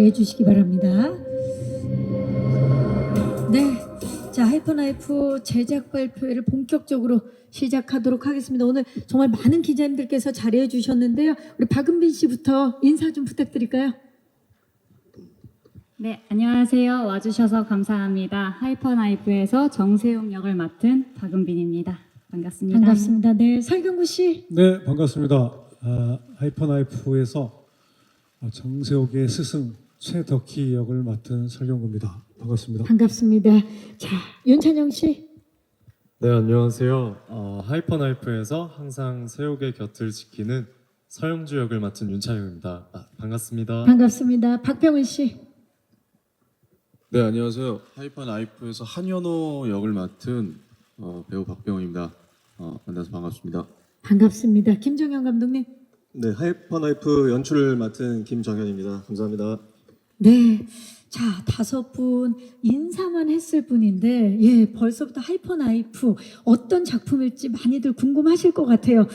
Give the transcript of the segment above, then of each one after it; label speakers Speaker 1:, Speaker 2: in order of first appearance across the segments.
Speaker 1: 자리해 주시기 바랍니다. 네, 자 하이퍼나이프 제작 발표회를 본격적으로 시작하도록 하겠습니다. 오늘 정말 많은 기자님들께서 자리해 주셨는데요. 우리 박은빈 씨부터 인사 좀 부탁드릴까요?
Speaker 2: 네, 안녕하세요. 와주셔서 감사합니다. 하이퍼나이프에서 정세용 역을 맡은 박은빈입니다. 반갑습니다.
Speaker 1: 반갑습니다. 네, 설경구 씨.
Speaker 3: 네, 반갑습니다. 하이퍼나이프에서 정세옥의 스승 최덕희 역을 맡은 설경구입니다. 반갑습니다.
Speaker 1: 반갑습니다. 자, 윤찬영 씨.
Speaker 4: 네, 안녕하세요. 하이퍼나이프에서 항상 세옥의 곁을 지키는 서영주 역을 맡은 윤찬용입니다. 반갑습니다.
Speaker 1: 반갑습니다. 박병은 씨.
Speaker 5: 네, 안녕하세요. 하이퍼나이프에서 한현호 역을 맡은 배우 박병호입니다. 만나서 반갑습니다.
Speaker 1: 반갑습니다. 김종현 감독님.
Speaker 6: 네, 하이퍼나이프 연출을 맡은 김정현입니다. 감사합니다.
Speaker 1: 네, 자 5분 인사만 했을 뿐인데 예 벌써부터 하이퍼나이프 어떤 작품일지 많이들 궁금하실 것 같아요.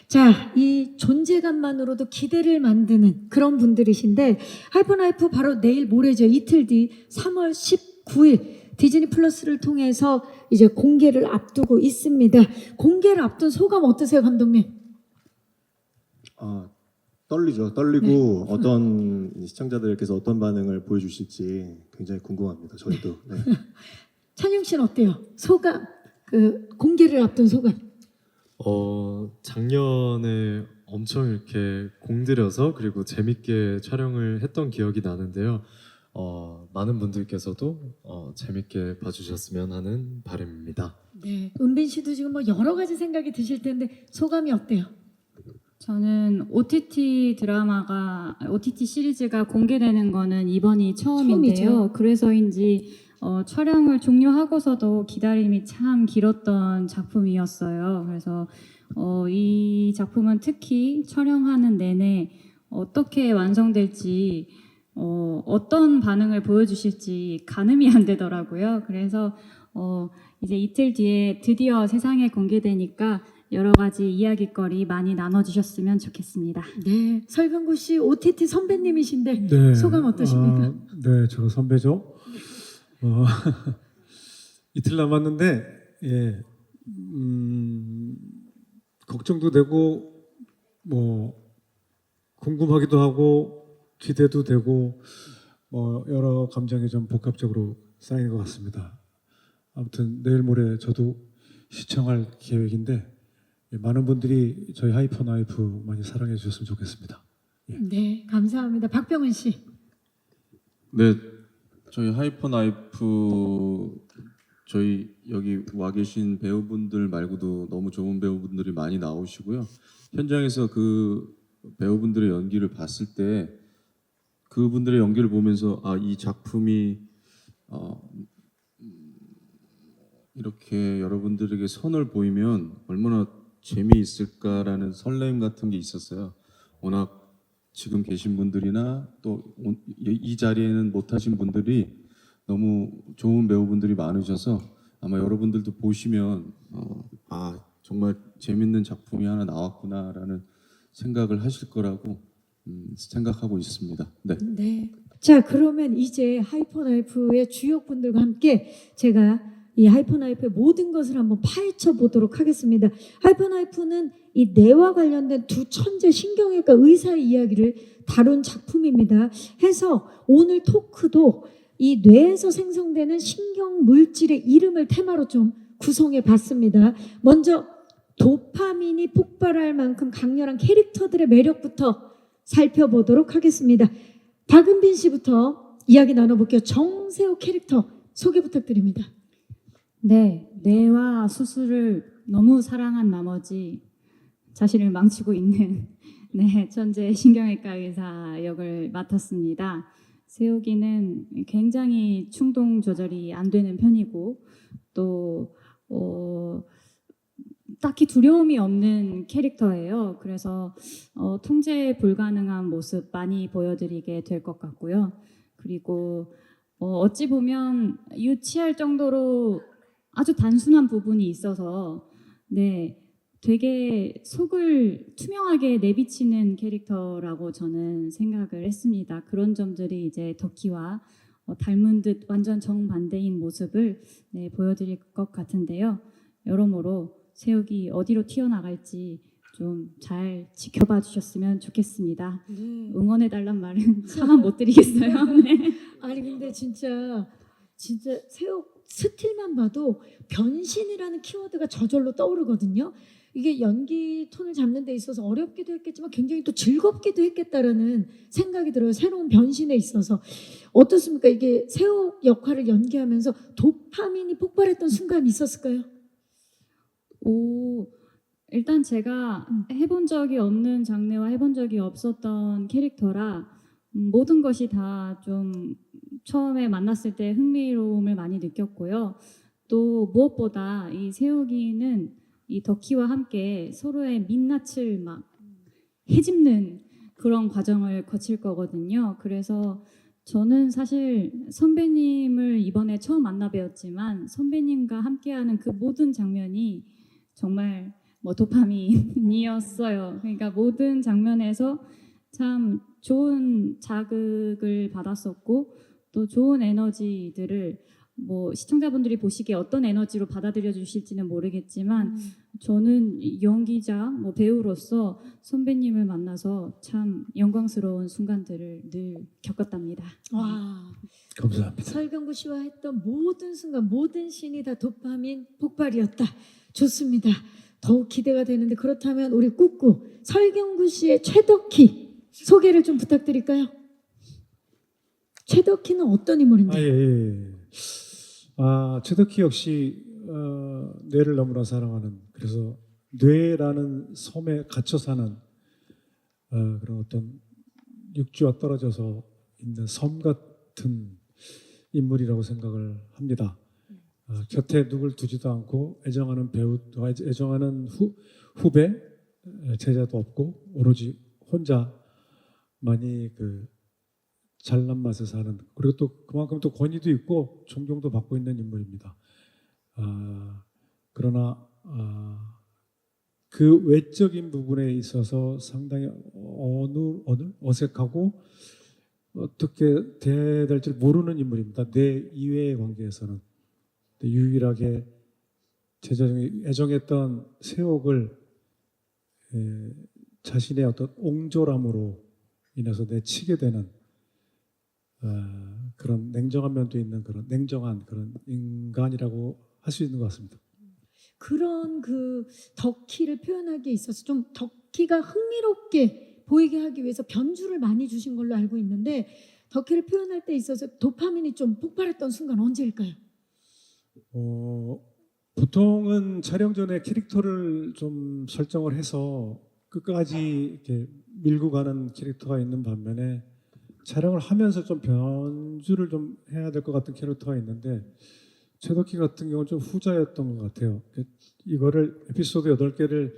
Speaker 1: 자, 이 존재감만으로도 기대를 만드는 그런 분들이신데 하이퍼나이프 바로 내일 모레죠. 이틀 뒤 3월 19일 디즈니 플러스를 통해서 이제 공개를 앞두고 있습니다. 공개를 앞둔 소감 어떠세요, 감독님?
Speaker 6: 떨리죠. 떨리고 어떤 시청자들께서 어떤 반응을 보여주실지 굉장히 궁금합니다. 저희도. 네.
Speaker 1: 찬용 씨는 어때요? 소감, 그 공개를 앞둔 소감.
Speaker 4: 작년에 엄청 이렇게 공들여서 그리고 재밌게 촬영을 했던 기억이 나는데요. 많은 분들께서도 재밌게 봐주셨으면 하는 바람입니다.
Speaker 1: 네, 은빈 씨도 지금 뭐 여러 가지 생각이 드실 텐데 소감이 어때요?
Speaker 2: 저는 OTT 시리즈가 공개되는 거는 이번이 처음인데요.
Speaker 1: 처음이죠.
Speaker 2: 그래서인지 촬영을 종료하고서도 기다림이 참 길었던 작품이었어요. 그래서 이 작품은 특히 촬영하는 내내 어떻게 완성될지 어떤 반응을 보여주실지 가늠이 안 되더라고요. 그래서 이제 이틀 뒤에 드디어 세상에 공개되니까 여러 가지 이야깃거리 많이 나눠주셨으면 좋겠습니다.
Speaker 1: 네, 설경구 씨 OTT 선배님이신데
Speaker 3: 네,
Speaker 1: 소감 어떠십니까?
Speaker 3: 네, 저 선배죠. 이틀 남았는데 예, 걱정도 되고 뭐 궁금하기도 하고 기대도 되고 뭐 여러 감정이 좀 복합적으로 쌓인 것 같습니다. 아무튼 내일 모레 저도 시청할 계획인데 많은 분들이 저희 하이퍼나이프 많이 사랑해 주셨으면 좋겠습니다.
Speaker 1: 네, 감사합니다. 박병은 씨.
Speaker 5: 네, 저희 하이퍼나이프 저희 여기 와 계신 배우분들 말고도 너무 좋은 배우분들이 많이 나오시고요. 현장에서 그 배우분들의 연기를 봤을 때 그분들의 연기를 보면서 이 작품이 이렇게 여러분들에게 선을 보이면 얼마나 재미있을까라는 설렘 같은 게 있었어요. 워낙 지금 계신 분들이나 또 이 자리에는 못하신 분들이 너무 좋은 배우분들이 많으셔서 아마 여러분들도 보시면 정말 재밌는 작품이 하나 나왔구나라는 생각을 하실 거라고 생각하고 있습니다. 네.
Speaker 1: 네. 자, 그러면 이제 하이퍼나이프의 주역분들과 함께 제가 이 하이퍼나이프의 모든 것을 한번 파헤쳐 보도록 하겠습니다. 하이퍼나이프는 이 뇌와 관련된 두 천재 신경외과 의사의 이야기를 다룬 작품입니다. 해서 오늘 토크도 이 뇌에서 생성되는 신경 물질의 이름을 테마로 좀 구성해 봤습니다. 먼저 도파민이 폭발할 만큼 강렬한 캐릭터들의 매력부터 살펴보도록 하겠습니다. 박은빈 씨부터 이야기 나눠볼게요. 정세호 캐릭터 소개 부탁드립니다.
Speaker 2: 네, 뇌와 수술을 너무 사랑한 나머지 자신을 망치고 있는 네, 천재 신경외과 의사 역을 맡았습니다. 세욱이는 굉장히 충동 조절이 안 되는 편이고 또 딱히 두려움이 없는 캐릭터예요. 그래서 통제 불가능한 모습 많이 보여드리게 될 것 같고요. 그리고 어찌 보면 유치할 정도로 아주 단순한 부분이 있어서 네, 되게 속을 투명하게 내비치는 캐릭터라고 저는 생각을 했습니다. 그런 점들이 이제 덕희와 닮은 듯 완전 정반대인 모습을 보여드릴 것 같은데요. 여러모로 새옥이 어디로 튀어나갈지 좀 잘 지켜봐 주셨으면 좋겠습니다.
Speaker 1: 네.
Speaker 2: 응원해달란 말은 차마 못 드리겠어요. 네.
Speaker 1: 아니 근데 진짜 새옥 스틸만 봐도 변신이라는 키워드가 저절로 떠오르거든요. 이게 연기 톤을 잡는 데 있어서 어렵기도 했겠지만 굉장히 또 즐겁기도 했겠다라는 생각이 들어요. 새로운 변신에 있어서 어떻습니까? 이게 새옥 역할을 연기하면서 도파민이 폭발했던 순간이 있었을까요?
Speaker 2: 일단 제가 해본 적이 없는 장르와 해본 적이 없었던 캐릭터라 모든 것이 다 좀 처음에 만났을 때 흥미로움을 많이 느꼈고요. 또 무엇보다 이 새옥이는 이 덕희와 함께 서로의 민낯을 막 헤집는 그런 과정을 거칠 거거든요. 그래서 저는 사실 선배님을 이번에 처음 만나 뵈었지만 선배님과 함께하는 그 모든 장면이 정말 도파민이었어요. 그러니까 모든 장면에서 참 좋은 자극을 받았었고 또 좋은 에너지들을 시청자분들이 보시기에 어떤 에너지로 받아들여 주실지는 모르겠지만 저는 연기자 배우로서 선배님을 만나서 참 영광스러운 순간들을 늘 겪었답니다.
Speaker 1: 와,
Speaker 3: 감사합니다.
Speaker 1: 설경구 씨와 했던 모든 순간, 모든 씬이 다 도파민 폭발이었다. 좋습니다. 더욱 기대가 되는데 그렇다면 우리 꾹꾹 설경구 씨의 최덕희 소개를 좀 부탁드릴까요? 최덕희는 어떤 인물인가요?
Speaker 3: 예. 최덕희 역시 뇌를 너무나 사랑하는, 그래서 뇌라는 섬에 갇혀 사는 그런 어떤 육지와 떨어져서 있는 섬 같은 인물이라고 생각을 합니다. 곁에 누굴 두지도 않고 애정하는 배우, 애정하는 후배, 제자도 없고 오로지 혼자만이 잘난 맛에 사는, 그리고 또 그만큼 또 권위도 있고 존경도 받고 있는 인물입니다. 그러나 그 외적인 부분에 있어서 상당히 어색하고 어떻게 대해야 될지 모르는 인물입니다. 내 이외의 관계에서는. 유일하게 제자중에 애정했던 새옥을 자신의 어떤 옹졸함으로 인해서 내치게 되는 그런 냉정한 면도 있는 그런 냉정한 그런 인간이라고 할 수 있는 것 같습니다.
Speaker 1: 그런 덕희를 표현하기에 있어서 좀 덕희가 흥미롭게 보이게 하기 위해서 변주를 많이 주신 걸로 알고 있는데 덕희를 표현할 때 있어서 도파민이 좀 폭발했던 순간 언제일까요?
Speaker 3: 보통은 촬영 전에 캐릭터를 좀 설정을 해서 끝까지 이렇게 밀고 가는 캐릭터가 있는 반면에 촬영을 하면서 좀 변주를 좀 해야 될 것 같은 캐릭터가 있는데 최덕희 같은 경우는 좀 후자였던 것 같아요. 이거를 에피소드 8개를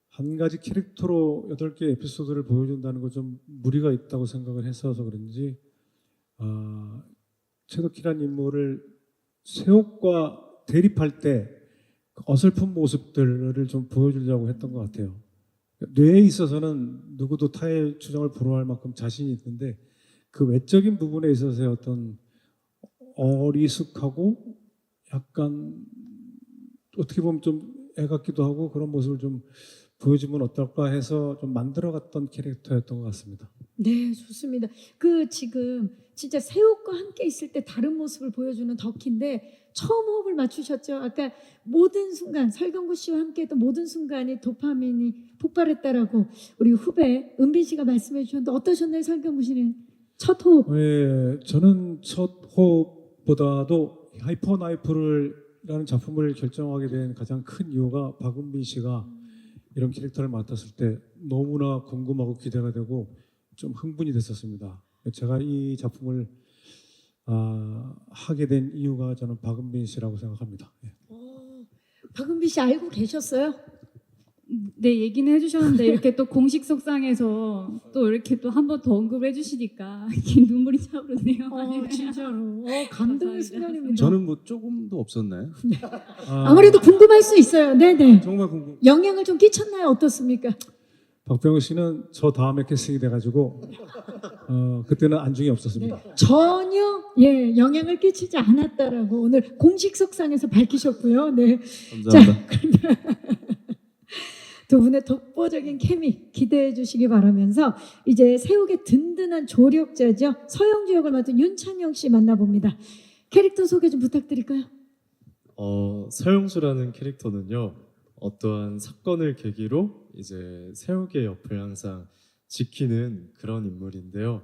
Speaker 3: 한 가지 캐릭터로 8개 에피소드를 보여준다는 거 좀 무리가 있다고 생각을 했어서 그런지 최덕희라는 인물을 새옥과 대립할 때 어설픈 모습들을 좀 보여주려고 했던 것 같아요. 뇌에 있어서는 누구도 타의 주장을 불허할 만큼 자신이 있는데 그 외적인 부분에 있어서의 어떤 어리숙하고 약간 어떻게 보면 좀 애 같기도 하고 그런 모습을 좀 보여주면 어떨까 해서 좀 만들어갔던 캐릭터였던 것 같습니다.
Speaker 1: 네, 좋습니다. 지금 진짜 새옥과 함께 있을 때 다른 모습을 보여주는 덕희인데 처음 호흡을 맞추셨죠. 아까 모든 순간 설경구 씨와 함께했던 모든 순간이 도파민이 폭발했다라고 우리 후배 은빈 씨가 말씀해 주셨는데 어떠셨나요, 설경구 씨는 첫 호흡?
Speaker 3: 네, 저는 첫 호흡보다도 하이퍼나이프라는 작품을 결정하게 된 가장 큰 이유가 박은빈 씨가 이런 캐릭터를 맡았을 때 너무나 궁금하고 기대가 되고 좀 흥분이 됐었습니다. 제가 이 작품을 하게 된 이유가 저는 박은빈 씨라고 생각합니다. 예.
Speaker 1: 박은빈 씨 알고 계셨어요?
Speaker 2: 네, 얘기는 해주셨는데 이렇게 또 공식 속상해서 또 이렇게 또 한 번 더 언급을 해주시니까 이렇게 눈물이 차오르네요.
Speaker 1: 진짜로. 감동의
Speaker 2: 감사합니다.
Speaker 1: 순간입니다.
Speaker 5: 저는 뭐 조금도 없었나요?
Speaker 1: 아무래도 궁금할 수 있어요. 네네.
Speaker 5: 정말 궁금.
Speaker 1: 영향을 좀 끼쳤나요? 어떻습니까?
Speaker 3: 박병호 씨는 저 다음에 캐스팅이 돼가지고 그때는 안중이 없었습니다.
Speaker 1: 전혀 영향을 끼치지 않았다라고 오늘 공식 석상에서 밝히셨고요. 네.
Speaker 5: 감사합니다.
Speaker 1: 두 분의 독보적인 케미 기대해 주시기 바라면서 이제 세욱의 든든한 조력자죠. 서영주 역을 맡은 윤찬영 씨 만나봅니다. 캐릭터 소개 좀 부탁드릴까요?
Speaker 4: 서영수라는 캐릭터는요, 어떠한 사건을 계기로 이제 세욱의 옆을 항상 지키는 그런 인물인데요.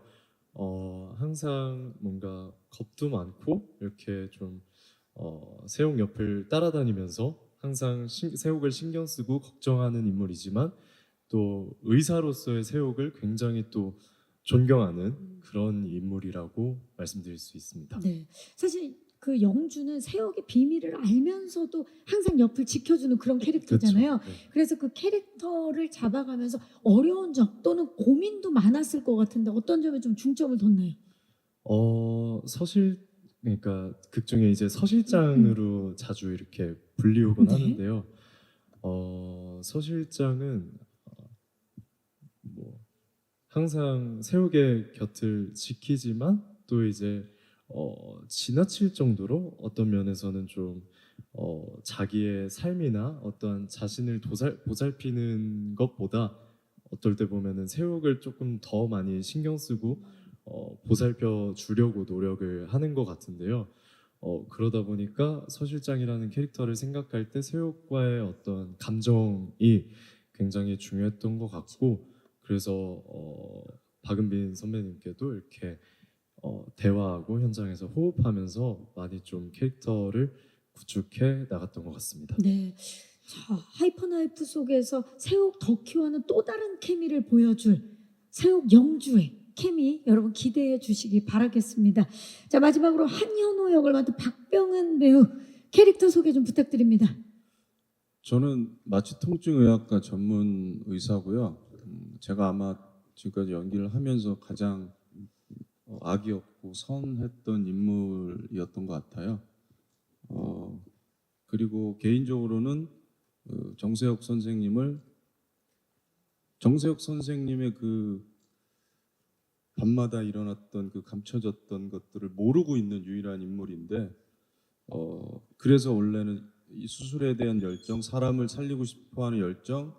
Speaker 4: 항상 뭔가 겁도 많고 이렇게 좀 세욱 옆을 따라다니면서 항상 세욱을 신경 쓰고 걱정하는 인물이지만 또 의사로서의 세욱을 굉장히 또 존경하는 그런 인물이라고 말씀드릴 수 있습니다.
Speaker 1: 네. 사실 그 영주는 세욱의 비밀을 알면서도 항상 옆을 지켜주는 그런 캐릭터잖아요.
Speaker 4: 그렇죠. 네.
Speaker 1: 그래서 그 캐릭터를 잡아가면서 어려운 점 또는 고민도 많았을 것 같은데 어떤 점에 좀 중점을 뒀나요?
Speaker 4: 그러니까 극 중에 이제 서실장으로 자주 이렇게 불리우곤
Speaker 1: 네.
Speaker 4: 하는데요. 서실장은 뭐 항상 세욱의 곁을 지키지만 또 이제 지나칠 정도로 어떤 면에서는 좀 자기의 삶이나 어떠한 자신을 보살피는 것보다 어떨 때 보면은 세욱을 조금 더 많이 신경 쓰고 보살펴 주려고 노력을 하는 것 같은데요. 그러다 보니까 서실장이라는 캐릭터를 생각할 때 세욱과의 어떤 감정이 굉장히 중요했던 것 같고, 그래서 박은빈 선배님께도 이렇게 대화하고 현장에서 호흡하면서 많이 좀 캐릭터를 구축해 나갔던 것 같습니다.
Speaker 1: 네. 자, 하이퍼나이프 속에서 세욱 덕희와는 또 다른 케미를 보여줄 세욱 영주의 케미 여러분 기대해 주시기 바라겠습니다. 자, 마지막으로 한현호 역을 맡은 박병은 배우 캐릭터 소개 좀 부탁드립니다.
Speaker 5: 저는 마취통증의학과 전문 의사고요. 제가 아마 지금까지 연기를 하면서 가장 악이 없고 선했던 인물이었던 것 같아요. 그리고 개인적으로는 정세혁 선생님의 그 밤마다 일어났던 그 감춰졌던 것들을 모르고 있는 유일한 인물인데, 그래서 원래는 이 수술에 대한 열정, 사람을 살리고 싶어하는 열정,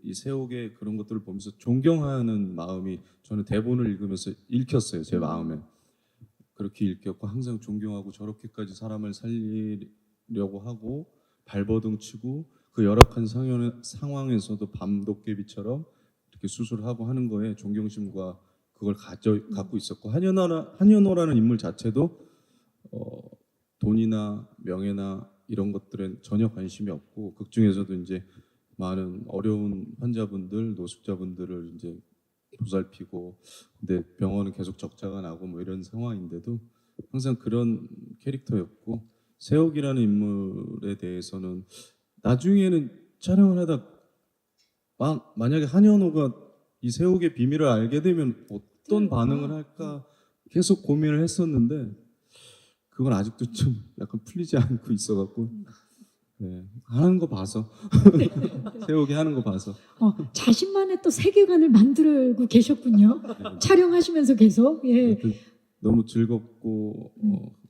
Speaker 5: 이 세옥의 그런 것들을 보면서 존경하는 마음이 저는 대본을 읽으면서 읽혔어요. 제 마음에 그렇게 읽혔고, 항상 존경하고 저렇게까지 사람을 살리려고 하고 발버둥 치고 그 열악한 상황에서도 밤도깨비처럼 이렇게 수술하고 하는 거에 존경심과 그걸 갖고 있었고, 한현호라는 인물 자체도 돈이나 명예나 이런 것들은 전혀 관심이 없고, 극 중에서도 이제 많은 어려운 환자분들, 노숙자분들을 이제 보살피고, 근데 병원은 계속 적자가 나고 뭐 이런 상황인데도 항상 그런 캐릭터였고, 세옥이라는 인물에 대해서는 나중에는 촬영을 하다 만약에 한현호가 이 세옥의 비밀을 알게 되면 어떤 반응을 할까 계속 고민을 했었는데, 그건 아직도 좀 약간 풀리지 않고 있어갖고, 네, 하는 거 봐서 세옥이 하는 거 봐서
Speaker 1: 자신만의 또 세계관을 만들고 계셨군요. 촬영하시면서 계속. 예.
Speaker 5: 하여튼 너무 즐겁고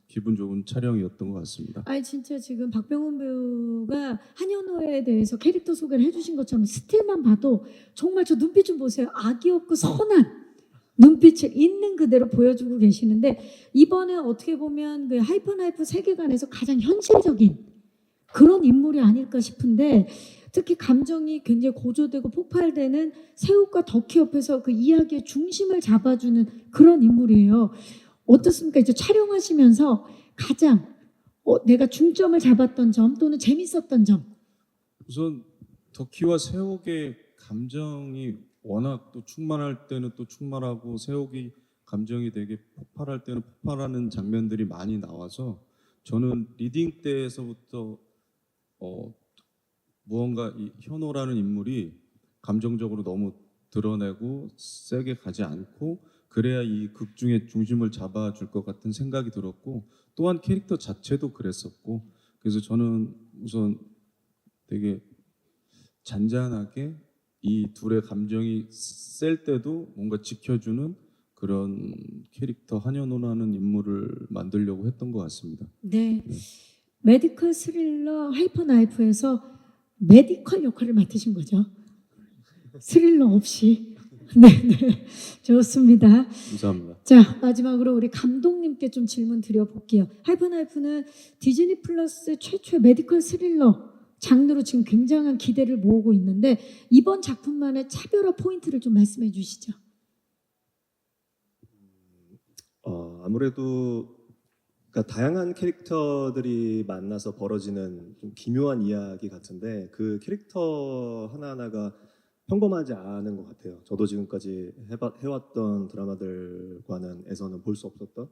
Speaker 5: 기분 좋은 촬영이었던 것 같습니다.
Speaker 1: 아니 진짜 지금 박병훈 배우가 한현호에 대해서 캐릭터 소개를 해주신 것처럼 스틸만 봐도 정말 저 눈빛 좀 보세요. 악이 없고 선한 눈빛을 있는 그대로 보여주고 계시는데, 이번에 어떻게 보면 그 하이퍼나이프 세계관에서 가장 현실적인 그런 인물이 아닐까 싶은데, 특히 감정이 굉장히 고조되고 폭발되는 세욱과 덕희 옆에서 그 이야기의 중심을 잡아주는 그런 인물이에요. 어떻습니까? 이제 촬영하시면서 가장 내가 중점을 잡았던 점 또는 재밌었던 점.
Speaker 5: 우선 덕희와 세옥의 감정이 워낙 또 충만할 때는 또 충만하고, 세옥이 감정이 되게 폭발할 때는 폭발하는 장면들이 많이 나와서 저는 리딩 때에서부터 무언가 이 현호라는 인물이 감정적으로 너무 드러내고 세게 가지 않고 그래야 이 극 중에 중심을 잡아줄 것 같은 생각이 들었고 또한 캐릭터 자체도 그랬었고 그래서 저는 우선 되게 잔잔하게 이 둘의 감정이 셀 때도 뭔가 지켜주는 그런 캐릭터 한현호라는 인물을 만들려고 했던 것 같습니다.
Speaker 1: 네. 메디컬 스릴러 하이퍼나이프에서 메디컬 역할을 맡으신 거죠? 스릴러 없이. 네, 네. 좋습니다.
Speaker 5: 감사합니다.
Speaker 1: 자, 마지막으로 우리 감독님께 좀 질문 드려볼게요. 하이퍼나이프는 디즈니 플러스 최초의 메디컬 스릴러 장르로 지금 굉장한 기대를 모으고 있는데 이번 작품만의 차별화 포인트를 좀 말씀해 주시죠.
Speaker 6: 아무래도 그러니까 다양한 캐릭터들이 만나서 벌어지는 좀 기묘한 이야기 같은데 그 캐릭터 하나하나가 평범하지 않은 것 같아요. 저도 지금까지 해왔던 드라마들과는 볼 수 없었던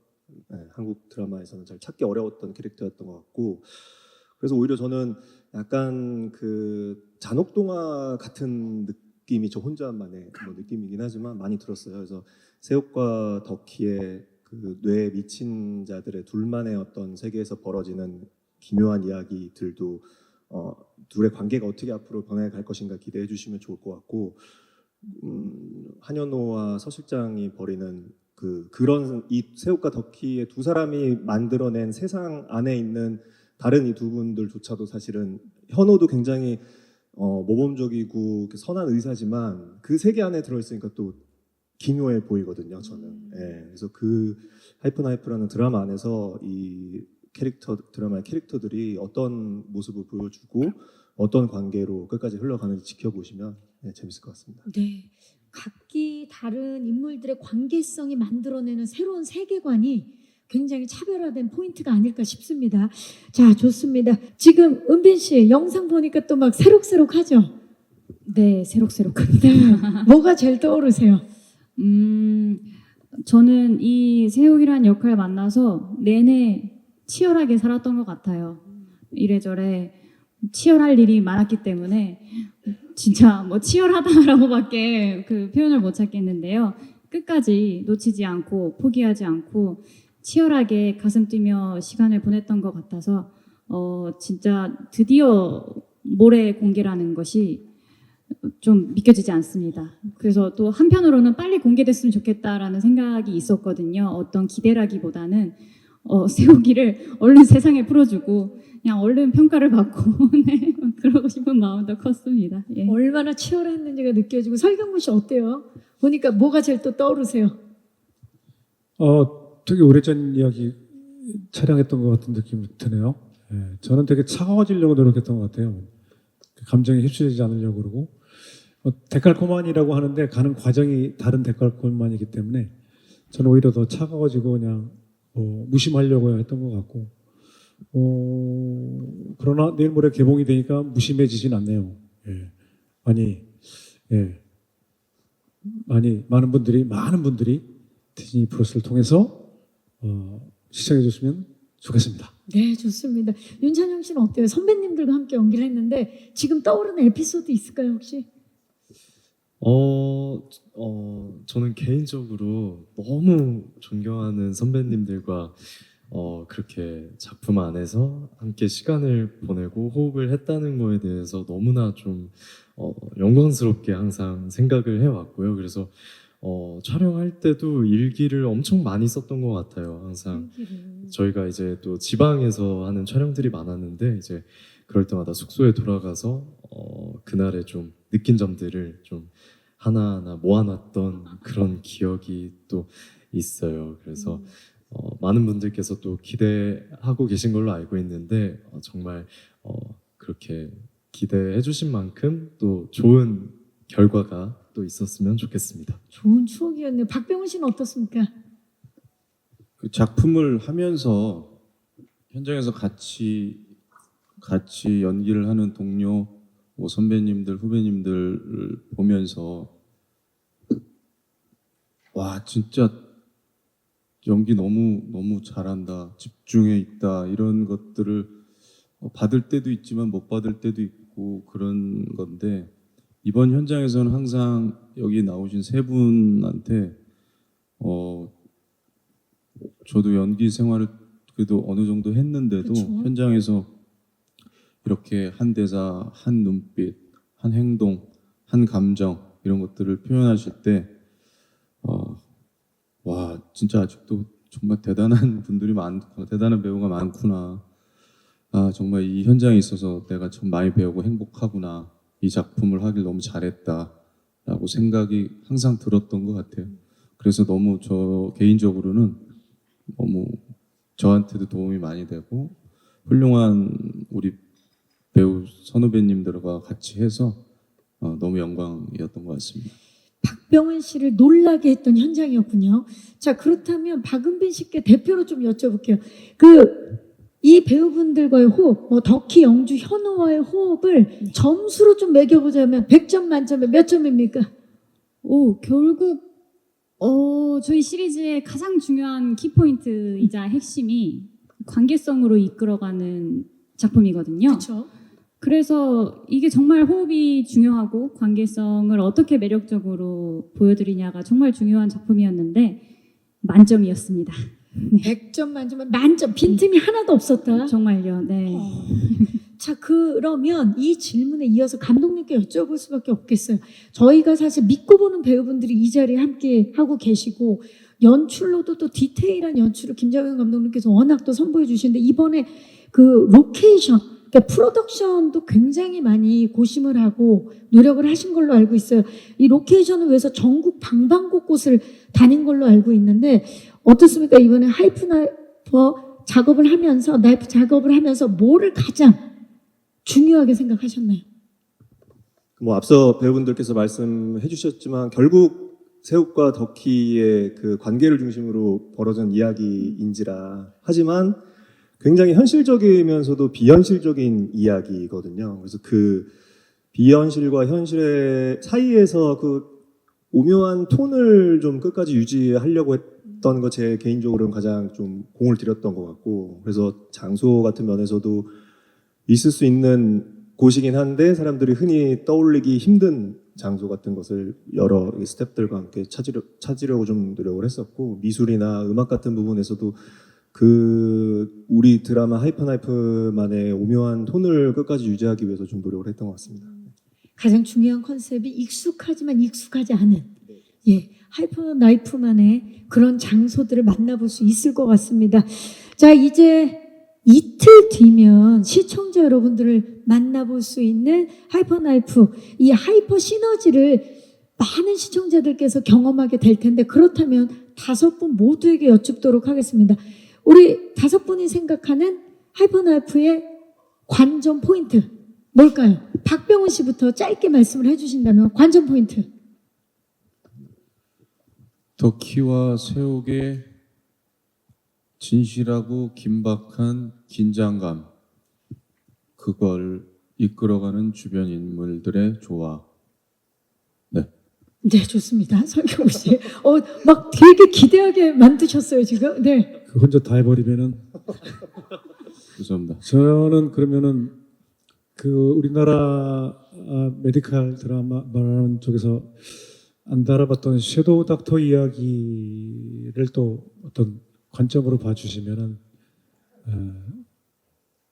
Speaker 6: 한국 드라마에서는 잘 찾기 어려웠던 캐릭터였던 것 같고 그래서 오히려 저는 약간 그 잔혹동화 같은 느낌이 저 혼자만의 느낌이긴 하지만 많이 들었어요. 그래서 세옥과 덕희의 그 뇌에 미친 자들의 둘만의 어떤 세계에서 벌어지는 기묘한 이야기들도 둘의 관계가 어떻게 앞으로 변해갈 것인가 기대해 주시면 좋을 것 같고 한현호와 서 실장이 벌이는 그런 이 세옥과 덕희의 두 사람이 만들어낸 세상 안에 있는 다른 이 두 분들조차도 사실은 현호도 굉장히 모범적이고 선한 의사지만 그 세계 안에 들어있으니까 또 기묘해 보이거든요. 저는. 그래서 그 하이퍼나이프라는 드라마 안에서 이 드라마의 캐릭터들이 어떤 모습을 보여주고 어떤 관계로 끝까지 흘러가는지 지켜보시면 재밌을 것 같습니다.
Speaker 1: 네. 각기 다른 인물들의 관계성이 만들어내는 새로운 세계관이 굉장히 차별화된 포인트가 아닐까 싶습니다. 자, 좋습니다. 지금 은빈 씨 영상 보니까 또 막 새록새록하죠?
Speaker 2: 네, 새록새록합니다.
Speaker 1: 뭐가 제일 떠오르세요?
Speaker 2: 저는 이 세욱이란 역할 만나서 내내 치열하게 살았던 것 같아요. 이래저래 치열할 일이 많았기 때문에 진짜 뭐 치열하다라고밖에 그 표현을 못 찾겠는데요. 끝까지 놓치지 않고 포기하지 않고 치열하게 가슴 뛰며 시간을 보냈던 것 같아서 진짜 드디어 모레 공개라는 것이 좀 믿겨지지 않습니다. 그래서 또 한편으로는 빨리 공개됐으면 좋겠다라는 생각이 있었거든요. 어떤 기대라기보다는 세우기를 얼른 세상에 풀어주고 그냥 얼른 평가를 받고 네, 그러고 싶은 마음도 컸습니다. 예.
Speaker 1: 얼마나 치열했는지가 느껴지고 설경구 씨 어때요? 보니까 뭐가 제일 또 떠오르세요?
Speaker 3: 되게 오래전 이야기 촬영했던 것 같은 느낌이 드네요. 저는 되게 차가워지려고 노력했던 것 같아요. 감정에 휩쓸리지 않으려고 그러고 데칼코마니라고 하는데 가는 과정이 다른 데칼코마니이기 때문에 저는 오히려 더 차가워지고 그냥 무심하려고 했던 것 같고 그러나 내일 모레 개봉이 되니까 무심해지진 않네요. 많은 분들이 디즈니 플러스를 통해서 시청해 줬으면 좋겠습니다.
Speaker 1: 네, 좋습니다. 윤찬영 씨는 어때요? 선배님들과 함께 연기를 했는데 지금 떠오르는 에피소드 있을까요, 혹시?
Speaker 4: 저는 개인적으로 너무 존경하는 선배님들과 그렇게 작품 안에서 함께 시간을 보내고 호흡을 했다는 거에 대해서 너무나 좀 영광스럽게 항상 생각을 해왔고요. 그래서 촬영할 때도 일기를 엄청 많이 썼던 것 같아요. 항상 저희가 이제 또 지방에서 하는 촬영들이 많았는데 이제 그럴 때마다 숙소에 돌아가서 그날의 좀 느낀 점들을 좀 하나하나 모아놨던 그런 기억이 또 있어요. 그래서 많은 분들께서 또 기대하고 계신 걸로 알고 있는데 정말 그렇게 기대해 주신 만큼 또 좋은 결과가 또 있었으면 좋겠습니다.
Speaker 1: 좋은 추억이었네요. 박병훈 씨는 어떻습니까?
Speaker 5: 그 작품을 하면서 현장에서 같이 연기를 하는 동료, 선배님들, 후배님들을 보면서 와 진짜 연기 너무 잘한다, 집중해 있다 이런 것들을 받을 때도 있지만 못 받을 때도 있고 있고 그런 건데 이번 현장에서는 항상 여기 나오신 세 분한테 저도 연기 생활을 그래도 어느 정도 했는데도
Speaker 1: 그쵸.
Speaker 5: 현장에서 이렇게 한 대사, 한 눈빛, 한 행동, 한 감정 이런 것들을 표현하실 때 와, 진짜 아직도 정말 대단한 분들이 많고 대단한 배우가 많구나. 아, 정말 이 현장에 있어서 내가 참 많이 배우고 행복하구나. 이 작품을 하길 너무 잘했다라고 생각이 항상 들었던 것 같아요. 그래서 너무 저 개인적으로는 너무 저한테도 도움이 많이 되고 훌륭한 우리 배우 선후배님들과 같이 해서 너무 영광이었던 것 같습니다.
Speaker 1: 박병은 씨를 놀라게 했던 현장이었군요. 자, 그렇다면 박은빈 씨께 대표로 좀 여쭤볼게요. 이 배우분들과의 호흡, 뭐 덕희, 영주, 현우와의 호흡을 점수로 좀 매겨보자면 100점 만점에 몇 점입니까?
Speaker 2: 결국 저희 시리즈의 가장 중요한 키포인트이자 핵심이 관계성으로 이끌어가는 작품이거든요.
Speaker 1: 그렇죠.
Speaker 2: 그래서 이게 정말 호흡이 중요하고 관계성을 어떻게 매력적으로 보여드리냐가 정말 중요한 작품이었는데 만점이었습니다.
Speaker 1: 100점 만점에 만점, 빈틈이 하나도 없었다.
Speaker 2: 정말요. 네.
Speaker 1: 자, 그러면 이 질문에 이어서 감독님께 여쭤볼 수밖에 없겠어요. 저희가 사실 믿고 보는 배우분들이 이 자리에 함께 하고 계시고 연출로도 또 디테일한 연출을 김장현 감독님께서 워낙 또 선보여 주시는데 이번에 그 로케이션, 그러니까 프로덕션도 굉장히 많이 고심을 하고 노력을 하신 걸로 알고 있어요. 이 로케이션을 위해서 전국 방방곳곳을 다닌 걸로 알고 있는데 어떻습니까? 이번에 나이프 작업을 하면서 뭐를 가장 중요하게 생각하셨나요?
Speaker 6: 뭐 앞서 배우분들께서 말씀해 주셨지만 결국 세욱과 덕희의 그 관계를 중심으로 벌어진 이야기인지라 하지만 굉장히 현실적이면서도 비현실적인 이야기거든요. 그래서 그 비현실과 현실의 사이에서 그 오묘한 톤을 좀 끝까지 유지하려고 했던 거 제 개인적으로는 가장 좀 공을 들였던 것 같고 그래서 장소 같은 면에서도 있을 수 있는 곳이긴 한데 사람들이 흔히 떠올리기 힘든 장소 같은 것을 여러 스태프들과 함께 찾으려고 좀 노력을 했었고 미술이나 음악 같은 부분에서도 그 우리 드라마 하이퍼나이프만의 오묘한 톤을 끝까지 유지하기 위해서 좀 노력을 했던 것 같습니다.
Speaker 1: 가장 중요한 컨셉이 익숙하지만 익숙하지 않은 하이퍼나이프만의 그런 장소들을 만나볼 수 있을 것 같습니다. 자, 이제 이틀 뒤면 시청자 여러분들을 만나볼 수 있는 하이퍼나이프, 이 하이퍼 시너지를 많은 시청자들께서 경험하게 될 텐데 그렇다면 5분 모두에게 여쭙도록 하겠습니다. 우리 5분이 생각하는 하이퍼나이프의 관전 포인트 뭘까요? 박병훈 씨부터 짧게 말씀을 해주신다면 관전 포인트.
Speaker 5: 덕희와 세욱의 진실하고 긴박한 긴장감 그걸 이끌어가는 주변 인물들의 조화. 네.
Speaker 1: 네, 좋습니다. 설경우 씨. 막 되게 기대하게 만드셨어요, 지금. 네.
Speaker 3: 그 혼자 다 해버리면은
Speaker 5: 죄송합니다.
Speaker 3: 저는 그러면은 그 우리나라 메디칼 드라마 말하는 쪽에서 안 다뤄봤던 섀도우 닥터 이야기를 또 어떤 관점으로 봐주시면은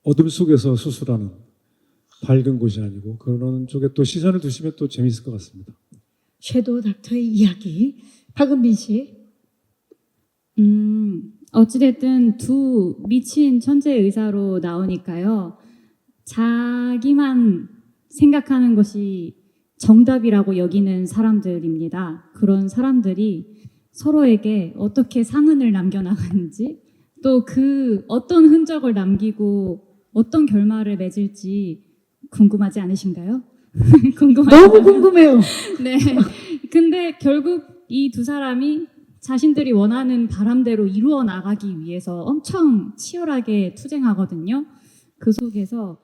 Speaker 3: 어둠 속에서 수술하는 밝은 곳이 아니고 그런 쪽에 또 시선을 두시면 또 재미있을 것 같습니다.
Speaker 1: 섀도우 닥터의 이야기. 박은빈 씨.
Speaker 2: 어찌됐든 두 미친 천재 의사로 나오니까요. 자기만 생각하는 것이 정답이라고 여기는 사람들입니다. 그런 사람들이 서로에게 어떻게 상흔을 남겨나가는지 또 그 어떤 흔적을 남기고 어떤 결말을 맺을지 궁금하지 않으신가요?
Speaker 1: 너무 궁금해요.
Speaker 2: 네. 근데 결국 이 두 사람이 자신들이 원하는 바람대로 이루어 나가기 위해서 엄청 치열하게 투쟁하거든요. 그 속에서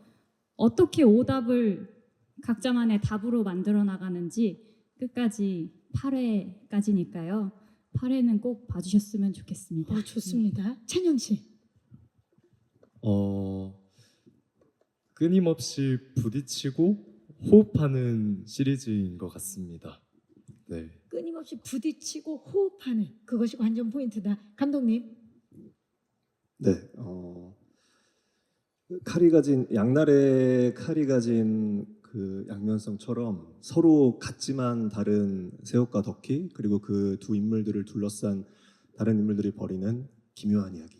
Speaker 2: 어떻게 오답을 각자만의 답으로 만들어 나가는지 끝까지 8회까지니까요. 8회는 꼭 봐주셨으면 좋겠습니다.
Speaker 1: 좋습니다. 찬영 씨.
Speaker 4: 끊임없이 부딪히고 호흡하는 시리즈인 것 같습니다. 네.
Speaker 1: 끊임없이 부딪히고 호흡하는 그것이 관전 포인트다. 감독님.
Speaker 6: 네, 칼이 가진 양날의 칼이 가진 그 양면성처럼 서로 같지만 다른 세욱과 덕희 그리고 그 두 인물들을 둘러싼 다른 인물들이 벌이는 기묘한 이야기.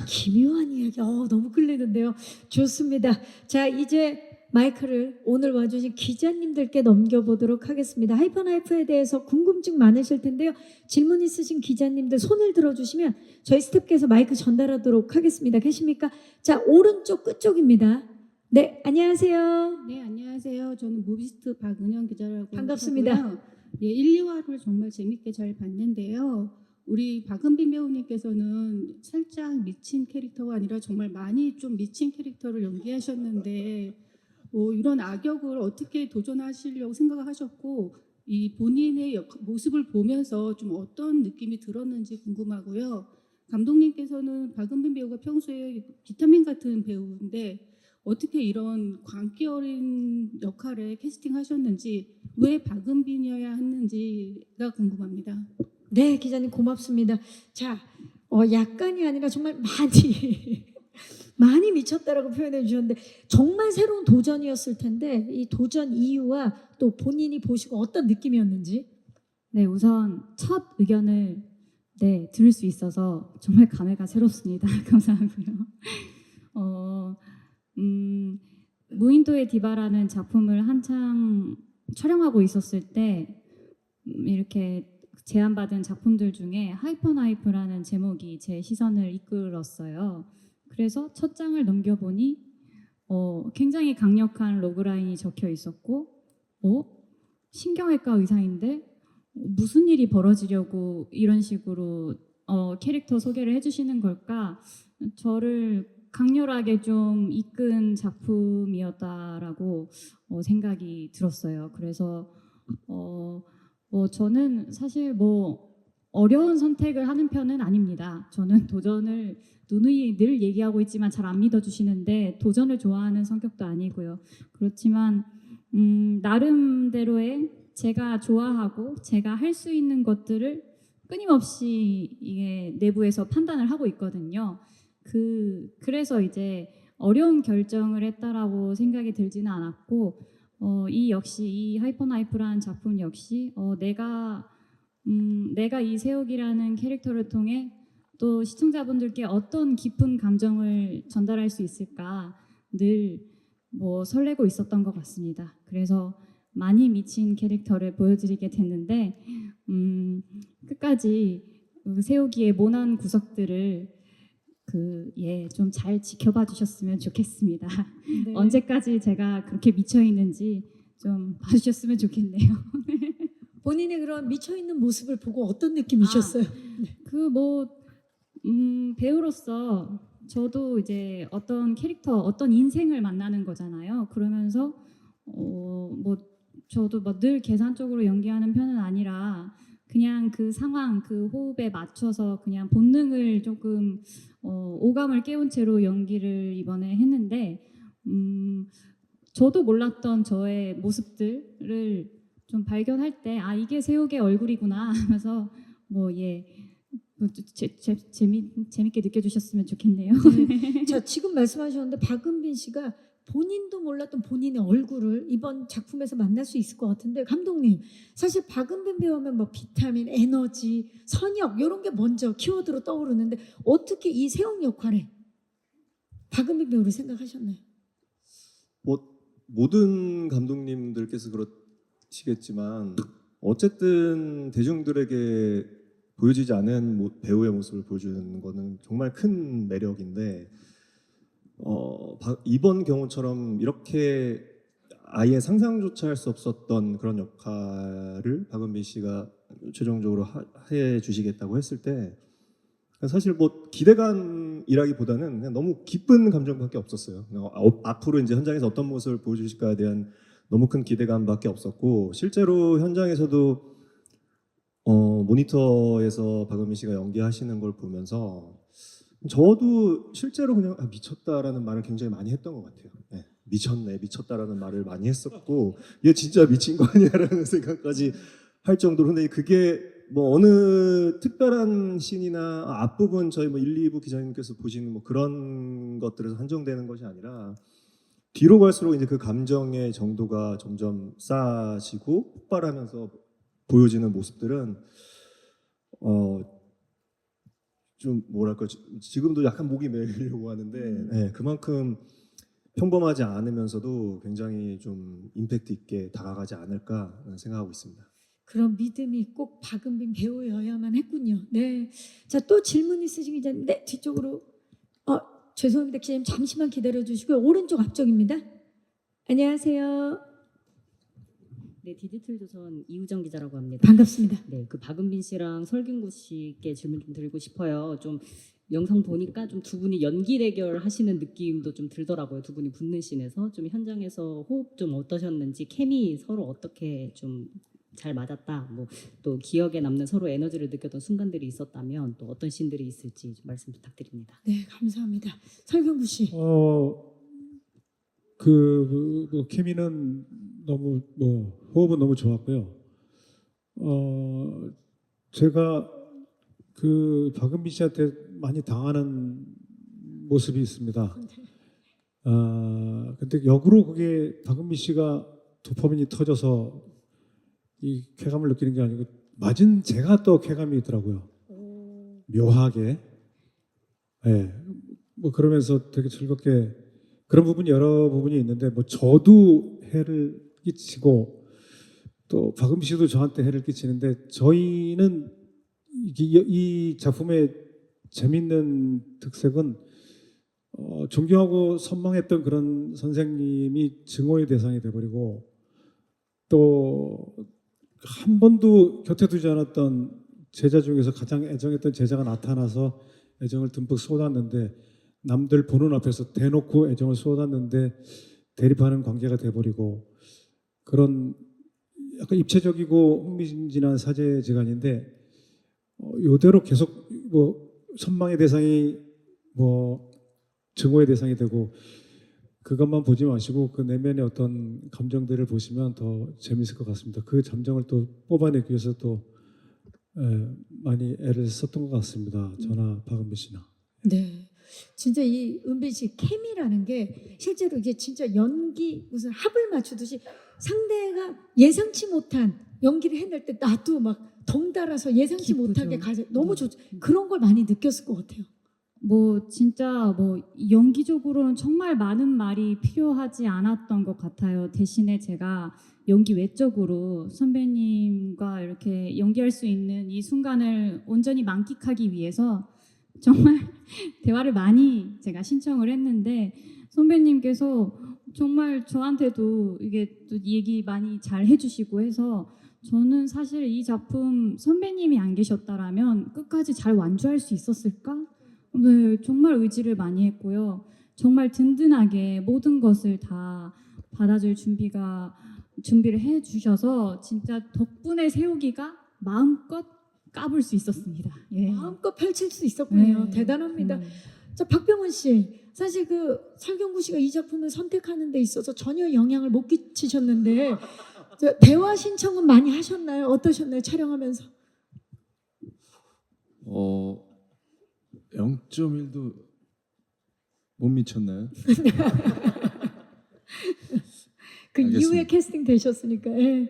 Speaker 1: 기묘한 이야기. 너무 끌리는데요. 좋습니다. 자, 이제 마이크를 오늘 와주신 기자님들께 넘겨보도록 하겠습니다. 하이퍼나이프에 대해서 궁금증 많으실 텐데요. 질문 있으신 기자님들 손을 들어주시면 저희 스태프께서 마이크 전달하도록 하겠습니다. 계십니까? 자, 오른쪽 끝쪽입니다. 네, 안녕하세요.
Speaker 7: 네, 안녕하세요. 저는 무비스트 박은영 기자라고
Speaker 1: 반갑습니다.
Speaker 7: 하고요. 예, 1, 2화를 정말 재밌게 잘 봤는데요. 우리 박은빈 배우님께서는 살짝 미친 캐릭터가 아니라 정말 많이 좀 미친 캐릭터를 연기하셨는데 이런 악역을 어떻게 도전하시려고 생각하셨고 이 본인의 모습을 보면서 좀 어떤 느낌이 들었는지 궁금하고요. 감독님께서는 박은빈 배우가 평소에 비타민 같은 배우인데 어떻게 이런 광기 어린 역할에 캐스팅하셨는지 왜 박은빈이어야 했는지가 궁금합니다.
Speaker 1: 네, 기자님 고맙습니다. 자, 약간이 아니라 정말 많이 많이 미쳤다라고 표현해 주셨는데 정말 새로운 도전이었을 텐데 이 도전 이유와 또 본인이 보시고 어떤 느낌이었는지.
Speaker 2: 네, 우선 첫 의견을 들을 수 있어서 정말 감회가 새롭습니다. 감사하고요. 무인도의 디바라는 작품을 한창 촬영하고 있었을 때 이렇게 제안받은 작품들 중에 하이퍼나이프라는 제목이 제 시선을 이끌었어요. 그래서 첫 장을 넘겨보니 굉장히 강력한 로그라인이 적혀 있었고 신경외과 의사인데 무슨 일이 벌어지려고 이런 식으로 캐릭터 소개를 해주시는 걸까? 저를 강렬하게 좀 이끈 작품이었다라고 생각이 들었어요. 그래서 저는 사실 어려운 선택을 하는 편은 아닙니다. 저는 도전을 누누이 늘 얘기하고 있지만 잘 안 믿어주시는데 도전을 좋아하는 성격도 아니고요. 그렇지만 나름대로의 제가 좋아하고 제가 할 수 있는 것들을 끊임없이 이게 내부에서 판단을 하고 있거든요. 그래서 이제 어려운 결정을 했다라고 생각이 들지는 않았고 이 하이퍼나이프라는 작품 역시 내가 이 세욱이라는 캐릭터를 통해 또 시청자분들께 어떤 깊은 감정을 전달할 수 있을까 늘 설레고 있었던 것 같습니다. 그래서 많이 미친 캐릭터를 보여드리게 됐는데 끝까지 세욱이의 모난 구석들을 좀 잘 지켜봐 주셨으면 좋겠습니다.
Speaker 1: 네.
Speaker 2: 언제까지 제가 그렇게 미쳐 있는지 좀 봐주셨으면 좋겠네요.
Speaker 1: 본인의 그런 미쳐 있는 모습을 보고 어떤 느낌이셨어요?
Speaker 2: 배우로서 저도 이제 어떤 캐릭터, 어떤 인생을 만나는 거잖아요. 그러면서 저도 늘 계산적으로 연기하는 편은 아니라 그냥 그 상황, 그 호흡에 맞춰서 그냥 본능을 조금 오감을 깨운 채로 연기를 이번에 했는데 저도 몰랐던 저의 모습들을 좀 발견할 때 이게 세욱의 얼굴이구나 하면서 재밌게 느껴주셨으면 좋겠네요.
Speaker 1: 네. 자, 지금 말씀하셨는데 박은빈 씨가 본인도 몰랐던 본인의 얼굴을 이번 작품에서 만날 수 있을 것 같은데 감독님 사실 박은빈 배우하면 비타민, 에너지, 선역 이런 게 먼저 키워드로 떠오르는데 어떻게 이 세욱 역할에 박은빈 배우를 생각하셨나요?
Speaker 6: 모든 감독님들께서 그러시겠지만 어쨌든 대중들에게 보여지지 않은 배우의 모습을 보여주는 거는 정말 큰 매력인데 이번 경우처럼 이렇게 아예 상상조차 할 수 없었던 그런 역할을 박은빈 씨가 최종적으로 해 주시겠다고 했을 때 사실 기대감이라기보다는 그냥 너무 기쁜 감정밖에 없었어요. 앞으로 이제 현장에서 어떤 모습을 보여주실까에 대한 너무 큰 기대감밖에 없었고 실제로 현장에서도 모니터에서 박은빈 씨가 연기하시는 걸 보면서 저도 실제로 그냥 미쳤다라는 말을 굉장히 많이 했던 것 같아요. 네, 미쳤네, 미쳤다라는 말을 많이 했었고 얘 진짜 미친 거 아니야라는 생각까지 할 정도로. 근데 그게 뭐 어느 특별한 씬이나 앞부분 저희 뭐 1, 2부 기자님께서 보시는 뭐 그런 것들에서 한정되는 것이 아니라 뒤로 갈수록 이제 그 감정의 정도가 점점 쌓아지고 폭발하면서 보여지는 모습들은 좀 뭐랄까 지금도 약간 목이 메이려고 하는데 네, 그만큼 평범하지 않으면서도 굉장히 좀 임팩트 있게 다가가지 않을까 생각하고 있습니다.
Speaker 1: 그런 믿음이 꼭 박은빈 배우여야만 했군요. 네. 자, 또 질문 있으신 기자님, 네, 뒤쪽으로. 죄송합니다. 기자님 잠시만 기다려 주시고요. 오른쪽 앞쪽입니다. 안녕하세요.
Speaker 8: 네, 디지털조선 이우정 기자라고 합니다.
Speaker 1: 반갑습니다.
Speaker 8: 네, 그 박은빈 씨랑 설경구 씨께 질문 좀 드리고 싶어요. 좀 영상 보니까 좀 두 분이 연기 대결 하시는 느낌도 좀 들더라고요. 두 분이 붙는 씬에서 좀 현장에서 호흡 좀 어떠셨는지, 케미 서로 어떻게 좀 잘 맞았다. 뭐 또 기억에 남는 서로 에너지를 느꼈던 순간들이 있었다면 또 어떤 씬들이 있을지 좀 말씀 부탁드립니다.
Speaker 1: 네, 감사합니다. 설경구 씨.
Speaker 3: 뭐 케미는 너무 호흡은 너무 좋았고요. 제가 그 박은빈 씨한테 많이 당하는 모습이 있습니다. 근데 역으로 그게 박은빈 씨가 도파민이 터져서 이 쾌감을 느끼는 게 아니고 맞은 제가 또 쾌감이 있더라고요. 묘하게. 네. 뭐 그러면서 되게 즐겁게 그런 부분이 여러 부분이 있는데 뭐 저도 해를 끼치고 또 박은빈 씨도 저한테 해를 끼치는데 저희는 이 작품의 재밌는 특색은 존경하고 선망했던 그런 선생님이 증오의 대상이 돼버리고 또 한 번도 곁에 두지 않았던 제자 중에서 가장 애정했던 제자가 나타나서 애정을 듬뿍 쏟았는데 남들 보는 앞에서 대놓고 애정을 쏟았는데 대립하는 관계가 돼버리고 그런 약간 입체적이고 흥미진진한 사제지간인데 이대로 계속 뭐 선망의 대상이 뭐 증오의 대상이 되고 그것만 보지 마시고 그 내면의 어떤 감정들을 보시면 더 재밌을 것 같습니다. 그 감정을 또 뽑아내기 위해서 또 많이 애를 썼던 것 같습니다. 저나 박은빈 씨나.
Speaker 1: 네. 진짜 이 은빈 씨 케미라는 게 실제로 이게 진짜 연기 무슨 합을 맞추듯이 상대가 예상치 못한 연기를 해낼 때 나도 막 덩달아서 예상치
Speaker 2: 기쁘죠.
Speaker 1: 못하게 너무 좋죠. 그런 걸 많이 느꼈을 것 같아요.
Speaker 2: 뭐 진짜 뭐 연기적으로는 정말 많은 말이 필요하지 않았던 것 같아요. 대신에 제가 연기 외적으로 선배님과 이렇게 연기할 수 있는 이 순간을 온전히 만끽하기 위해서 정말 대화를 많이 제가 신청을 했는데 선배님께서 정말 저한테도 이게 또 얘기 많이 잘 해주시고 해서 저는 사실 이 작품 선배님이 안 계셨다라면 끝까지 잘 완주할 수 있었을까? 네, 정말 의지를 많이 했고요. 정말 든든하게 모든 것을 다 받아줄 준비를 해주셔서 진짜 덕분에 세우기가 마음껏 까불 수 있었습니다. 예.
Speaker 1: 마음껏 펼칠 수 있었군요.
Speaker 2: 네.
Speaker 1: 대단합니다. 자, 박병원 씨, 사실 그 설경구 씨가 이 작품을 선택하는 데 있어서 전혀 영향을 못 끼치셨는데 대화 신청은 많이 하셨나요? 어떠셨나요? 촬영하면서?
Speaker 5: 0.1도 못 미쳤나요?
Speaker 1: 그
Speaker 5: 알겠습니다.
Speaker 1: 이후에 캐스팅 되셨으니까. 예.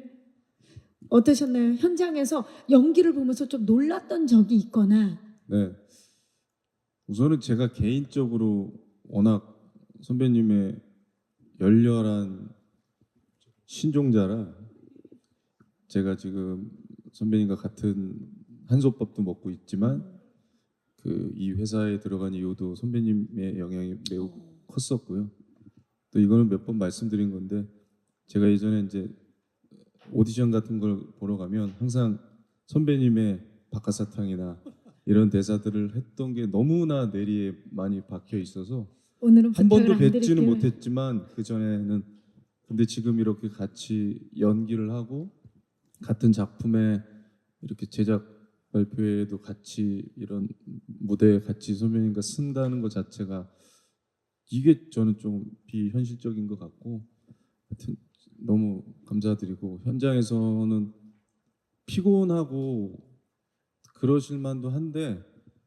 Speaker 1: 어떠셨나요? 현장에서 연기를 보면서 좀 놀랐던 적이 있거나.
Speaker 5: 네. 우선은 제가 개인적으로 워낙 선배님의 열렬한 신종자라 제가 지금 선배님과 같은 한솥밥도 먹고 있지만 이 회사에 들어간 이유도 선배님의 영향이 매우 컸었고요. 또 이거는 몇 번 말씀드린 건데 제가 예전에 이제 오디션 같은 걸 보러 가면 항상 선배님의 박하사탕이나 이런 대사들을 했던 게 너무나 뇌리에 많이 박혀 있어서
Speaker 1: 오늘은
Speaker 5: 한 번도
Speaker 1: 부탁을 안
Speaker 5: 뵙지는
Speaker 1: 드릴게요.
Speaker 5: 못했지만 그 전에는 근데 지금 이렇게 같이 연기를 하고 같은 작품에 이렇게 제작 발표회에도 같이 이런 무대에 같이 선배님과 쓴다는 것 자체가 이게 저는 좀 비현실적인 것 같고, 하여튼 너무 감사드리고, 현장에서는 피곤하고 그러실 만도 한데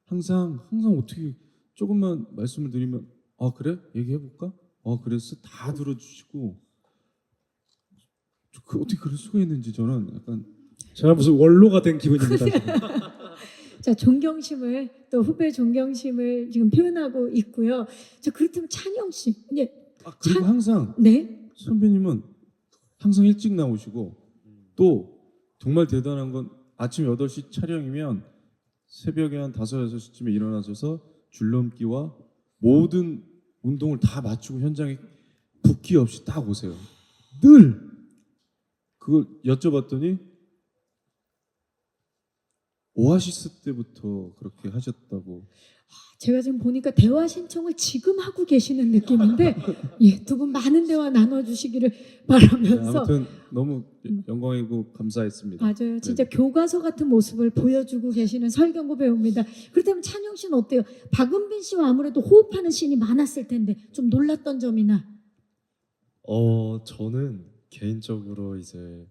Speaker 5: 항상 어떻게 조금만 말씀을 드리면 아 그래? 얘기해 볼까? 그랬어? 다 들어주시고, 어떻게 그럴 수가 있는지 저는 약간
Speaker 3: 제가 무슨 원로가 된 기분입니다. 지금.
Speaker 1: 자, 존경심을 또 후배 존경심을 지금 표현하고 있고요. 자, 그렇다면 찬영 씨,
Speaker 5: 그리고 항상
Speaker 1: 네,
Speaker 5: 선배님은 항상 일찍 나오시고, 또 정말 대단한 건 아침 8시 촬영이면 새벽에 한 5, 6시쯤에 일어나셔서 줄넘기와 모든 운동을 다 마치고 현장에 붓기 없이 딱 오세요. 늘 그걸 여쭤봤더니 오아시스 때부터 그렇게 하셨다고.
Speaker 1: 제가 지금 보니까 대화 신청을 지금 하고 계시는 느낌인데, 예, 두 분 많은 대화 나눠주시기를 바라면서.
Speaker 5: 아무튼 너무 영광이고 감사했습니다.
Speaker 1: 맞아요. 진짜 교과서 같은 모습을 보여주고 계시는 설경구 배우입니다. 그렇다면 찬영 씨는 어때요? 박은빈 씨와 아무래도 호흡하는 씬이 많았을 텐데 좀 놀랐던 점이나.
Speaker 4: 저는 개인적으로 이제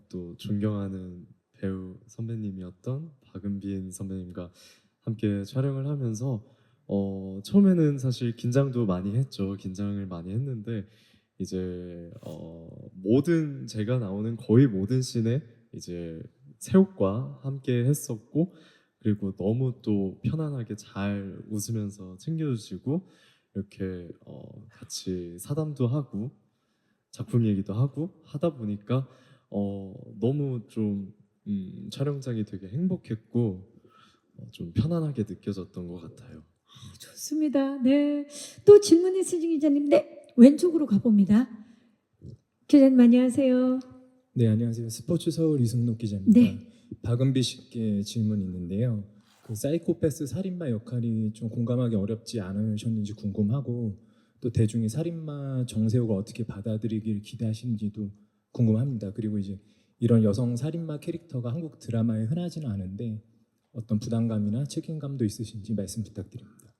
Speaker 4: 또 존경하는 배우 선배님이었던 박은빈 선배님과 함께 촬영을 하면서 처음에는 사실 긴장도 많이 했죠. 긴장을 많이 했는데 이제 모든 제가 나오는 거의 모든 씬에 이제 새옥과 함께 했었고, 그리고 너무 또 편안하게 잘 웃으면서 챙겨주시고, 이렇게 같이 사담도 하고 작품 얘기도 하고 하다 보니까 너무 좀 촬영장이 되게 행복했고 좀 편안하게 느껴졌던 것 같아요.
Speaker 1: 좋습니다. 네. 또 질문 있으신 기자님, 네, 왼쪽으로 가봅니다. 기자님 안녕하세요.
Speaker 9: 네, 안녕하세요. 스포츠 서울 이승록 기자입니다.
Speaker 1: 네.
Speaker 9: 박은비 씨께 질문이 있는데요. 그 사이코패스 살인마 역할이 좀 공감하기 어렵지 않으셨는지 궁금하고, 또 대중이 살인마 정세호가 어떻게 받아들이길 기대하시는지도 궁금합니다. 그리고 이제 이런 여성 살인마 캐릭터가 한국 드라마에 흔하지는 않은데 어떤 부담감이나 책임감도 있으신지 말씀 부탁드립니다.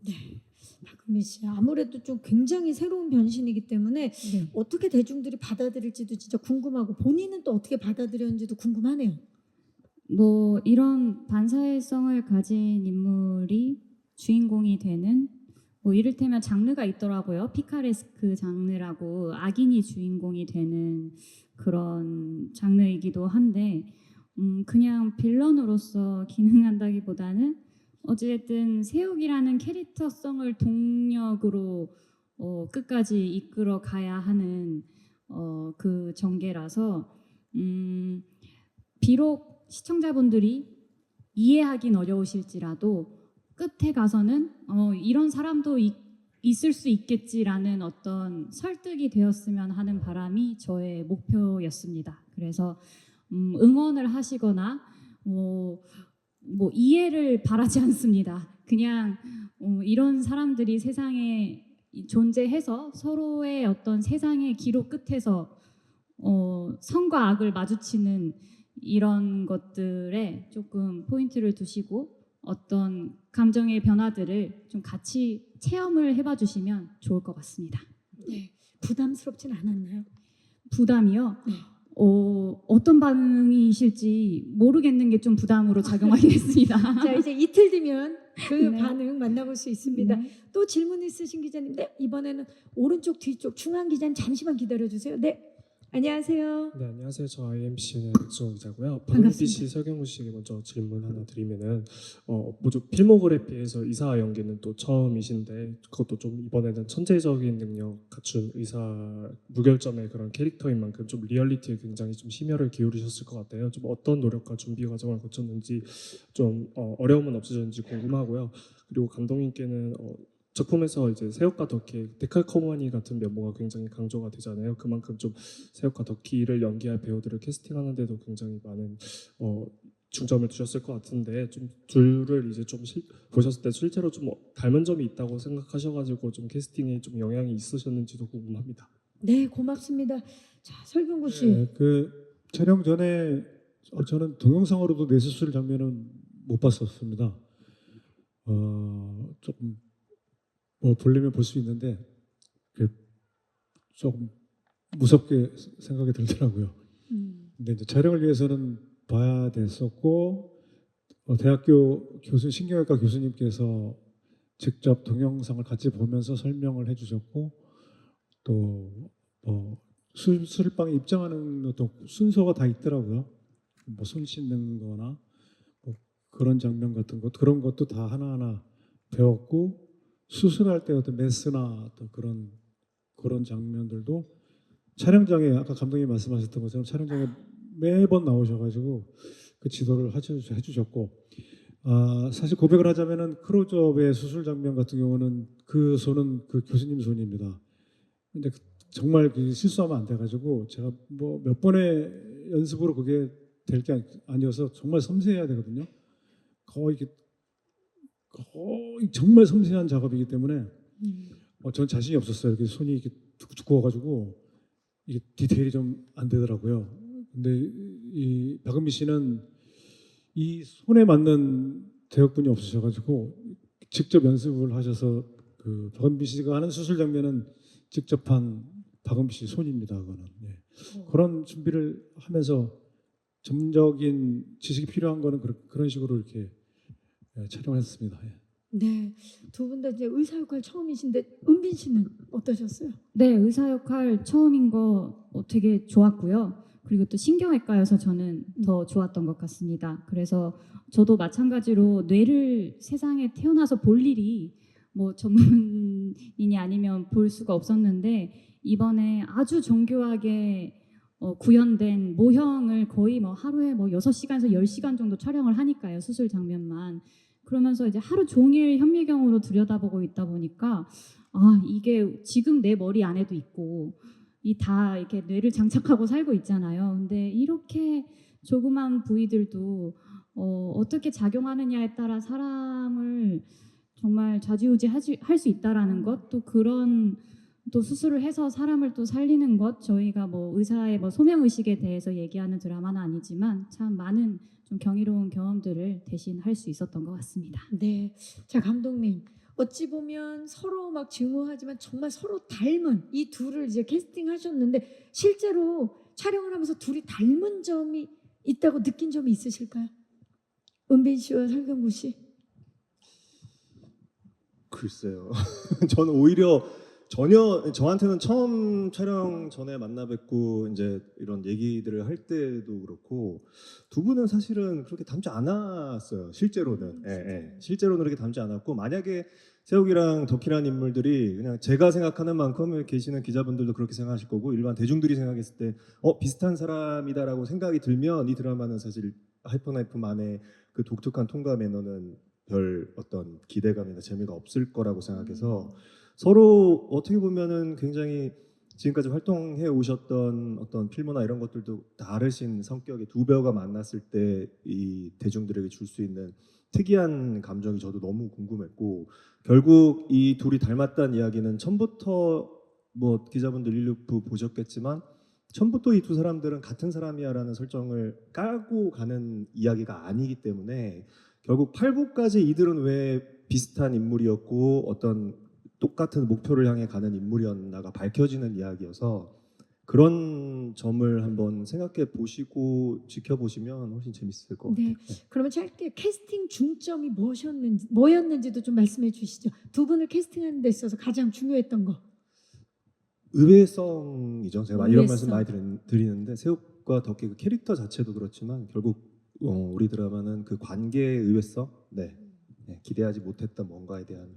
Speaker 1: 네. 박은빈 씨, 아무래도 좀 굉장히 새로운 변신이기 때문에
Speaker 2: 네.
Speaker 1: 어떻게 대중들이 받아들일지도 진짜 궁금하고, 본인은 또 어떻게 받아들였는지도 궁금하네요.
Speaker 2: 뭐 이런 반사회성을 가진 인물이 주인공이 되는, 뭐 이를테면 장르가 있더라고요. 피카레스크 장르라고 악인이 주인공이 되는 그런 장르이기도 한데, 그냥 빌런으로서 기능한다기보다는 어쨌든 세욱이라는 캐릭터성을 동력으로 끝까지 이끌어 가야 하는 그 전개라서 비록 시청자분들이 이해하긴 어려우실지라도 끝에 가서는 이런 사람도 있을 수 있겠지라는 어떤 설득이 되었으면 하는 바람이 저의 목표였습니다. 그래서 응원을 하시거나 뭐 이해를 바라지 않습니다. 그냥 이런 사람들이 세상에 존재해서 서로의 어떤 세상의 기로 끝에서 선과 악을 마주치는 이런 것들에 조금 포인트를 두시고 어떤 감정의 변화들을 좀 같이 체험을 해봐 주시면 좋을 것 같습니다.
Speaker 1: 네. 부담스럽진 않았나요?
Speaker 2: 부담이요?
Speaker 1: 네.
Speaker 2: 어떤 반응이실지 모르겠는 게 좀 부담으로 작용하긴 했습니다.
Speaker 1: 자, 이제 이틀 뒤면 그
Speaker 2: 네.
Speaker 1: 반응 만나볼 수 있습니다.
Speaker 2: 네.
Speaker 1: 또 질문 있으신 기자님, 네, 이번에는 오른쪽 뒤쪽 중앙 기자님 잠시만 기다려 주세요. 네, 안녕하세요.
Speaker 10: 네, 안녕하세요. 저 IMC의 백승호 기자고요. 박은비
Speaker 1: 반갑습니다.
Speaker 10: 씨, 설경구 씨에게 먼저 질문 하나 드리면은 모두 필모그래피에서 의사 연기는 또 처음이신데, 그것도 좀 이번에는 천재적인 능력 갖춘 의사 무결점의 그런 캐릭터인 만큼 좀 리얼리티에 굉장히 좀 심혈을 기울이셨을 것 같아요. 좀 어떤 노력과 준비 과정을 거쳤는지 좀 어려움은 없으셨는지 궁금하고요. 그리고 감독님께는 작품에서 이제 새옥과 덕희, 데칼코마니 같은 면모가 굉장히 강조가 되잖아요. 그만큼 좀 새옥과 덕희를 연기할 배우들을 캐스팅하는데도 굉장히 많은 중점을 두셨을 것 같은데, 좀 둘을 이제 좀 보셨을 때 실제로 좀 닮은 점이 있다고 생각하셔가지고 좀 캐스팅에 좀 영향이 있으셨는지도 궁금합니다.
Speaker 1: 네, 고맙습니다. 자, 설경구 씨.
Speaker 3: 네, 그 촬영 전에 저는 동영상으로도 뇌수술 장면은 못 봤었습니다. 조금 뭐 보려면 볼 수 있는데 그 조금 무섭게 생각이 들더라고요. 근데 이제 촬영을 위해서는 봐야 됐었고 대학교 신경외과 교수님께서 직접 동영상을 같이 보면서 설명을 해주셨고 또 수술방에 입장하는 어떤 순서가 다 있더라고요. 뭐 손 씻는 거나 뭐 그런 장면 같은 것 그런 것도 다 하나하나 배웠고 수술할 때 어떤 메스나 또 그런 장면들도 촬영장에 아까 감독님 말씀하셨던 것처럼 촬영장에 매번 나오셔가지고 그 지도를 해주셨고 사실 고백을 하자면은 클로즈업의 수술 장면 같은 경우는 그 손은 그 교수님 손입니다. 근데 정말 실수하면 안 돼가지고 제가 뭐 몇 번의 연습으로 그게 될 게 아니어서 정말 섬세해야 되거든요. 거의 정말 섬세한 작업이기 때문에 전 자신이 없었어요. 이렇게 손이 이렇게 두꺼워가지고 이게 디테일이 좀 안 되더라고요. 근데 이 박은비 씨는 이 손에 맞는 대역분이 없으셔가지고 직접 연습을 하셔서 그 박은비 씨가 하는 수술 장면은 직접 한 박은비 씨 손입니다. 그거는 그런 준비를 하면서 전문적인 지식이 필요한 거는 그런 식으로 이렇게 촬영을 했습니다.
Speaker 1: 네, 두 분 다 이제 의사 역할 처음이신데 은빈 씨는 어떠셨어요?
Speaker 2: 네, 의사 역할 처음인 거 되게 좋았고요. 그리고 또 신경외과여서 저는 더 좋았던 것 같습니다. 그래서 저도 마찬가지로 뇌를 세상에 태어나서 볼 일이 뭐 전문인이 아니면 볼 수가 없었는데 이번에 아주 정교하게 구현된 모형을 거의 뭐 하루에 뭐 6시간에서 10시간 정도 촬영을 하니까요. 수술 장면만. 그러면서 이제 하루 종일 현미경으로 들여다보고 있다 보니까 이게 지금 내 머리 안에도 있고 다 이렇게 뇌를 장착하고 살고 있잖아요. 근데 이렇게 조그만 부위들도 어떻게 작용하느냐에 따라 사람을 정말 좌지우지할 수 있다라는 것, 또 그런 또 수술을 해서 사람을 또 살리는 것, 저희가 뭐 의사의 뭐 소명 의식에 대해서 얘기하는 드라마는 아니지만 참 많은 좀 경이로운 경험들을 대신 할 수 있었던 것 같습니다.
Speaker 1: 네, 자 감독님 어찌 보면 서로 막 증오하지만 정말 서로 닮은 이 둘을 이제 캐스팅하셨는데 실제로 촬영을 하면서 둘이 닮은 점이 있다고 느낀 점이 있으실까요? 은빈 씨와 설경구 씨.
Speaker 6: 글쎄요. 저는 오히려 전혀 저한테는 처음 촬영 전에 만나 뵙고 이제 이런 얘기들을 할 때도 그렇고 두 분은 사실은 그렇게 닮지 않았어요. 실제로는. 실제로는 그렇게 닮지 않았고 만약에 세욱이랑 덕희라는 인물들이 그냥 제가 생각하는 만큼 계시는 기자분들도 그렇게 생각하실 거고 일반 대중들이 생각했을 때 비슷한 사람이다라고 생각이 들면 이 드라마는 사실 하이퍼나이프만의 그 독특한 통과 매너는 별 어떤 기대감이나 재미가 없을 거라고 생각해서 서로 어떻게 보면은 굉장히 지금까지 활동해 오셨던 어떤 필모나 이런 것들도 다르신 성격의 두 배우가 만났을 때 이 대중들에게 줄 수 있는 특이한 감정이 저도 너무 궁금했고 결국 이 둘이 닮았다는 이야기는 처음부터 뭐 기자분들 일루프 보셨겠지만 처음부터 이 두 사람들은 같은 사람이야라는 설정을 깔고 가는 이야기가 아니기 때문에 결국 8부까지 이들은 왜 비슷한 인물이었고 어떤 똑같은 목표를 향해 가는 인물이었나가 밝혀지는 이야기여서 그런 점을 한번 생각해 보시고 지켜보시면 훨씬 재밌을 것 같아요.
Speaker 1: 네, 그러면 짧게 캐스팅 중점이 뭐였는지도 좀 말씀해 주시죠. 두 분을 캐스팅하는 데 있어서 가장 중요했던 거.
Speaker 6: 의외성이죠. 제가 이런 말씀
Speaker 1: 의외성.
Speaker 6: 많이 드리는데 세욱과 덕희 그 캐릭터 자체도 그렇지만 결국 우리 드라마는 그 관계의 의외성, 기대하지 못했던 뭔가에 대한.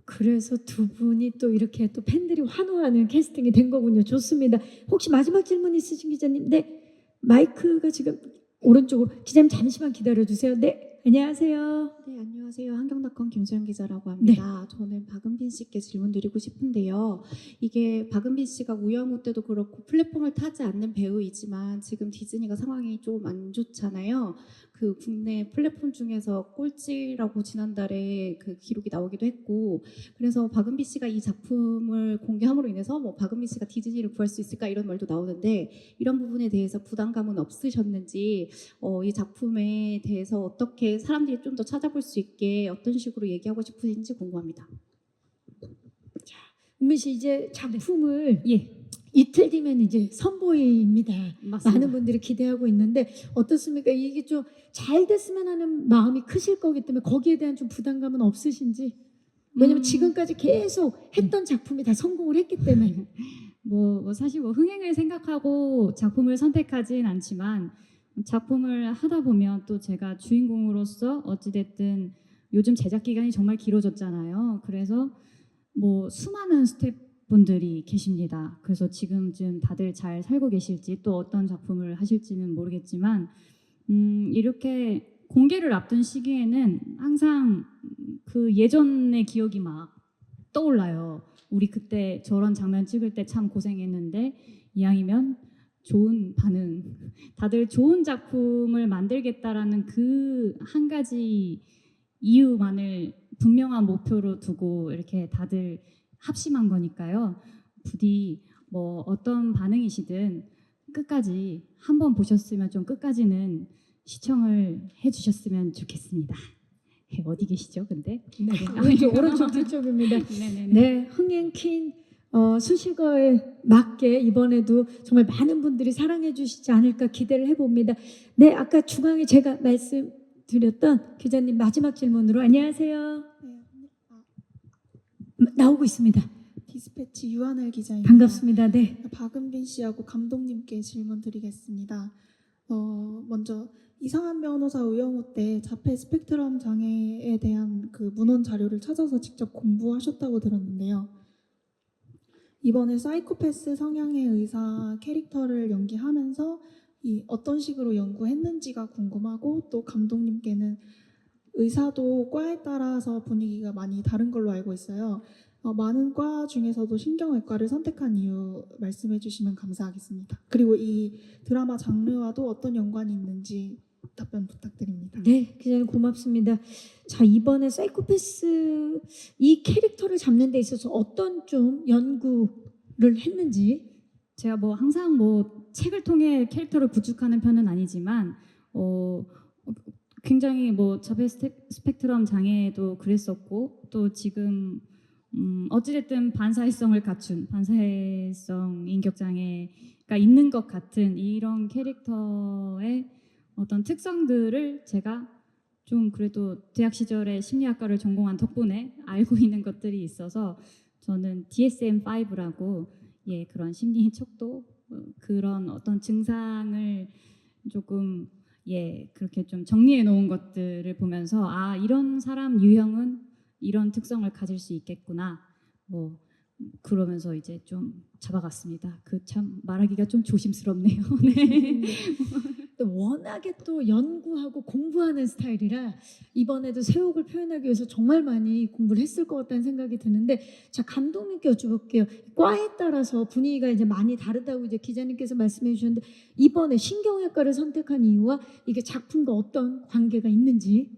Speaker 1: 그래서 두 분이 또 이렇게 또 팬들이 환호하는 캐스팅이 된 거군요. 좋습니다. 혹시 마지막 질문 있으신 기자님? 네, 마이크가 지금 오른쪽으로. 기자님 잠시만 기다려 주세요. 네, 안녕하세요.
Speaker 11: 네, 안녕하세요. 한경닷컴 김소영 기자라고 합니다. 저는 박은빈 씨께 질문드리고 싶은데요. 이게 박은빈 씨가 우영우 때도 그렇고 플랫폼을 타지 않는 배우이지만 지금 디즈니가 상황이 좀 안 좋잖아요. 그 국내 플랫폼 중에서 꼴찌라고 지난달에 그 기록이 나오기도 했고 그래서 박은빈 씨가 이 작품을 공개함으로 인해서 뭐 박은빈 씨가 디즈니를 구할 수 있을까 이런 말도 나오는데 이런 부분에 대해서 부담감은 없으셨는지 이 작품에 대해서 어떻게 사람들이 좀 더 찾아볼 수 있게 어떤 식으로 얘기하고 싶으신지 궁금합니다.
Speaker 1: 은미 씨 이제 작품을
Speaker 2: 예,
Speaker 1: 이틀 뒤면 이제 선보입니다.
Speaker 2: 맞습니다.
Speaker 1: 많은 분들이 기대하고 있는데 어떻습니까? 이게 좀 잘 됐으면 하는 마음이 크실 거기 때문에 거기에 대한 좀 부담감은 없으신지? 왜냐면 지금까지 계속 했던 작품이 다 성공을 했기 때문에.
Speaker 2: 사실 흥행을 생각하고 작품을 선택하진 않지만 작품을 하다 보면 또 제가 주인공으로서 어찌됐든 요즘 제작 기간이 정말 길어졌잖아요. 그래서 수많은 스태프분들이 계십니다. 그래서 지금쯤 다들 잘 살고 계실지 또 어떤 작품을 하실지는 모르겠지만 이렇게 공개를 앞둔 시기에는 항상 그 예전의 기억이 막 떠올라요. 우리 그때 저런 장면 찍을 때 참 고생했는데 이왕이면 좋은 반응, 다들 좋은 작품을 만들겠다라는 그 한 가지 이유만을 분명한 목표로 두고 이렇게 다들 합심한 거니까요. 부디 어떤 반응이시든 끝까지 한번 보셨으면 좀 끝까지는 시청을 해주셨으면 좋겠습니다. 어디 계시죠, 근데?
Speaker 1: 네, 오른쪽 뒤쪽입니다.
Speaker 2: 네네네.
Speaker 1: 네, 흥행 퀸 수식어에 맞게 이번에도 정말 많은 분들이 사랑해 주시지 않을까 기대를 해봅니다. 네, 아까 중앙에 제가 말씀드렸던 기자님 마지막 질문으로 안녕하세요. 나오고 있습니다.
Speaker 12: 디스패치 유한을 기자입니다.
Speaker 1: 반갑습니다. 네.
Speaker 12: 박은빈 씨하고 감독님께 질문 드리겠습니다. 먼저 이상한 변호사 의영호 때 자폐 스펙트럼 장애에 대한 그 문헌 자료를 찾아서 직접 공부하셨다고 들었는데요. 이번에 사이코패스 성향의 의사 캐릭터를 연기하면서 어떤 식으로 연구했는지가 궁금하고 또 감독님께는 의사도 과에 따라서 분위기가 많이 다른 걸로 알고 있어요. 많은 과 중에서도 신경외과를 선택한 이유 말씀해 주시면 감사하겠습니다. 그리고 이 드라마 장르와도 어떤 연관이 있는지 답변 부탁드립니다.
Speaker 1: 네, 기자님 고맙습니다. 자, 이번에 사이코패스 이 캐릭터를 잡는 데 있어서 어떤 좀 연구를 했는지.
Speaker 2: 제가 항상 책을 통해 캐릭터를 구축하는 편은 아니지만 굉장히 자폐 스펙트럼 장애도 그랬었고 또 지금 어찌됐든 반사회성을 갖춘 반사회성 인격 장애가 있는 것 같은 이런 캐릭터의 어떤 특성들을 제가 좀 그래도 대학 시절에 심리학과를 전공한 덕분에 알고 있는 것들이 있어서 저는 DSM-5라고 그런 심리 척도 그런 어떤 증상을 조금 그렇게 좀 정리해 놓은 것들을 보면서 이런 사람 유형은 이런 특성을 가질 수 있겠구나 그러면서 이제 좀 잡아갔습니다. 참 말하기가 좀 조심스럽네요. 네.
Speaker 1: 또 워낙에 또 연구하고 공부하는 스타일이라 이번에도 새옥을 표현하기 위해서 정말 많이 공부를 했을 것 같다는 생각이 드는데, 자, 감독님께 여쭤볼게요. 과에 따라서 분위기가 이제 많이 다르다고 이제 기자님께서 말씀해 주셨는데 이번에 신경외과를 선택한 이유와 이게 작품과 어떤 관계가 있는지.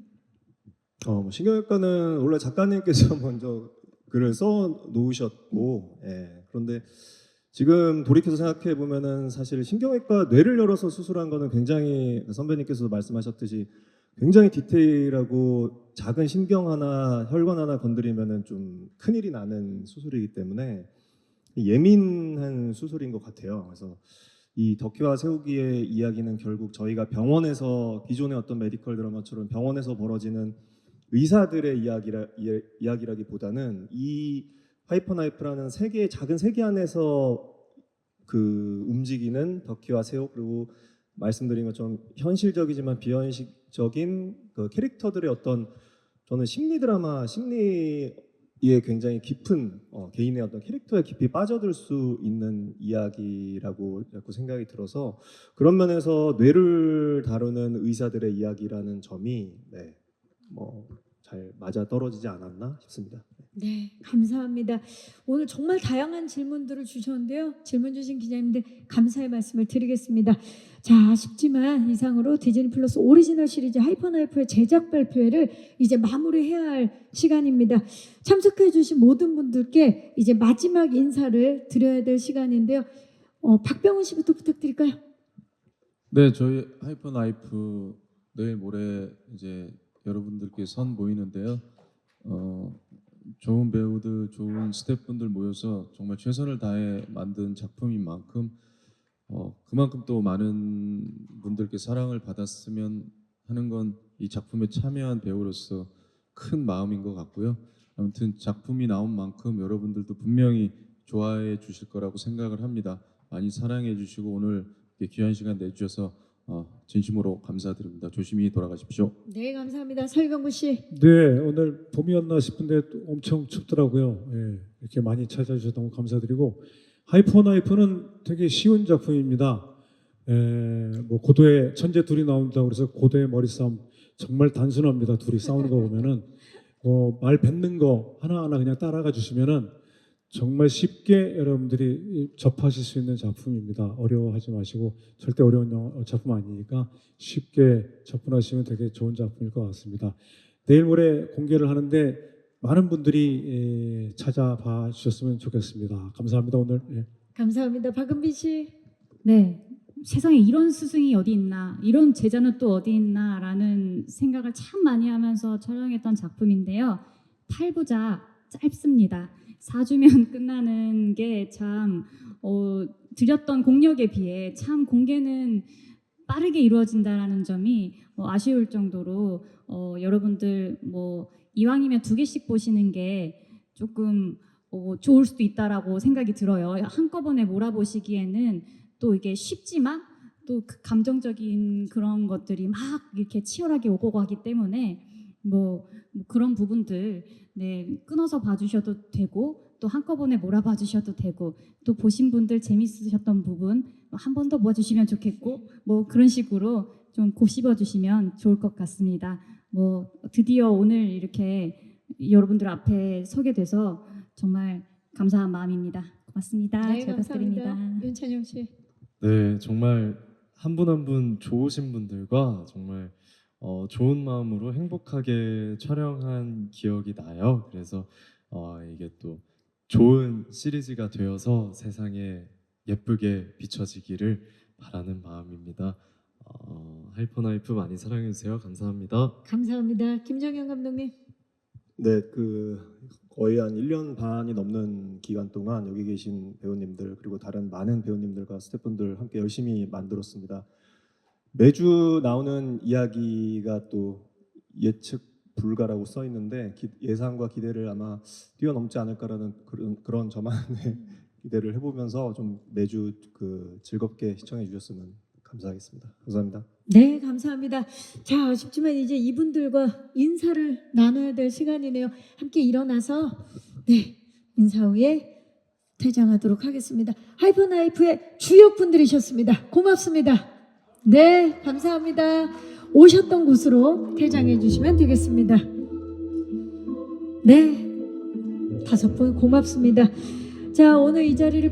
Speaker 6: 신경외과는 원래 작가님께서 먼저 글을 써 놓으셨고, 그런데 지금 돌이켜서 생각해 보면은 사실 신경외과 뇌를 열어서 수술한 거는 굉장히 선배님께서도 말씀하셨듯이 굉장히 디테일하고 작은 신경 하나, 혈관 하나 건드리면은 좀 큰일이 나는 수술이기 때문에 예민한 수술인 것 같아요. 그래서 이 덕희와 세우기의 이야기는 결국 저희가 병원에서 기존의 어떤 메디컬 드라마처럼 병원에서 벌어지는 의사들의 이야기라기보다는 이 하이퍼나이프라는 작은 세계 안에서 그 움직이는 덕희와 세옥, 그리고 말씀드린 것처럼 현실적이지만 비현실적인 그 캐릭터들의 어떤, 저는 심리 드라마, 심리에 굉장히 깊은 개인의 어떤 캐릭터에 깊이 빠져들 수 있는 이야기라고 자꾸 생각이 들어서 그런 면에서 뇌를 다루는 의사들의 이야기라는 점이 잘 맞아 떨어지지 않았나 싶습니다.
Speaker 1: 네, 감사합니다. 오늘 정말 다양한 질문들을 주셨는데요. 질문 주신 기자님들 감사의 말씀을 드리겠습니다. 자, 아쉽지만 이상으로 디즈니 플러스 오리지널 시리즈 하이퍼나이프의 제작 발표회를 이제 마무리해야 할 시간입니다. 참석해 주신 모든 분들께 이제 마지막 인사를 드려야 될 시간인데요. 박병훈 씨부터 부탁드릴까요?
Speaker 13: 네, 저희 하이퍼나이프 내일 모레 이제 여러분들께 선 모이는데요. 좋은 배우들, 좋은 스태프분들 모여서 정말 최선을 다해 만든 작품인 만큼 그만큼 또 많은 분들께 사랑을 받았으면 하는 건 이 작품에 참여한 배우로서 큰 마음인 것 같고요. 아무튼 작품이 나온 만큼 여러분들도 분명히 좋아해 주실 거라고 생각을 합니다. 많이 사랑해 주시고 오늘 이렇게 귀한 시간 내주셔서 진심으로 감사드립니다. 조심히 돌아가십시오.
Speaker 1: 네, 감사합니다. 설경구 씨.
Speaker 3: 네, 오늘 봄이었나 싶은데 또 엄청 춥더라고요. 예, 이렇게 많이 찾아주셔서 너무 감사드리고 하이퍼나이프는 되게 쉬운 작품입니다. 뭐 고도의 천재 둘이 나온다고 그래서 고도의 머리싸움 정말 단순합니다. 둘이 싸우는 거 보면은 말 뱉는 거 하나하나 그냥 따라가 주시면은 정말 쉽게 여러분들이 접하실 수 있는 작품입니다. 어려워하지 마시고 절대 어려운 작품 아니니까 쉽게 접근하시면 되게 좋은 작품일 것 같습니다. 내일 모레 공개를 하는데 많은 분들이 찾아봐 주셨으면 좋겠습니다. 감사합니다. 오늘.
Speaker 1: 감사합니다. 박은빈 씨.
Speaker 2: 네. 세상에 이런 스승이 어디 있나, 이런 제자는 또 어디 있나라는 생각을 참 많이 하면서 촬영했던 작품인데요. 8부작 짧습니다. 4주면 끝나는 게 참 드렸던 공력에 비해 참 공개는 빠르게 이루어진다라는 점이 아쉬울 정도로 여러분들 이왕이면 2개씩 보시는 게 조금 좋을 수도 있다라고 생각이 들어요. 한꺼번에 몰아보시기에는 또 이게 쉽지만 또 그 감정적인 그런 것들이 막 이렇게 치열하게 오고 가기 때문에 그런 부분들 끊어서 봐주셔도 되고 또 한꺼번에 몰아봐 주셔도 되고 또 보신 분들 재밌으셨던 부분 한 번 더 모아주시면 좋겠고 그런 식으로 좀 곱씹어 주시면 좋을 것 같습니다. 드디어 오늘 이렇게 여러분들 앞에 서게 돼서 정말 감사한 마음입니다. 고맙습니다.
Speaker 1: 네,
Speaker 2: 잘
Speaker 1: 감사합니다.
Speaker 2: 부탁드립니다.
Speaker 1: 윤찬영 씨.
Speaker 4: 네, 정말 한 분 한 분 좋으신 분들과 정말 좋은 마음으로 행복하게 촬영한 기억이 나요. 그래서 이게 또 좋은 시리즈가 되어서 세상에 예쁘게 비춰지기를 바라는 마음입니다. 하이퍼나이프 많이 사랑해 주세요. 감사합니다.
Speaker 1: 감사합니다. 김정현 감독님.
Speaker 6: 네, 거의 한 1년 반이 넘는 기간 동안 여기 계신 배우님들 그리고 다른 많은 배우님들과 스태프분들 함께 열심히 만들었습니다. 매주 나오는 이야기가 또 예측 불가라고 써 있는데 예상과 기대를 아마 뛰어넘지 않을까라는 그런 저만의 기대를 해보면서 좀 매주 즐겁게 시청해 주셨으면 감사하겠습니다. 감사합니다.
Speaker 1: 네, 감사합니다. 자, 아쉽지만 이제 이분들과 인사를 나눠야 될 시간이네요. 함께 일어나서 인사 후에 퇴장하도록 하겠습니다. 하이퍼나이프의 주역분들이셨습니다. 고맙습니다. 네, 감사합니다. 오셨던 곳으로 퇴장해 주시면 되겠습니다. 네, 5분 고맙습니다. 자, 오늘 이 자리를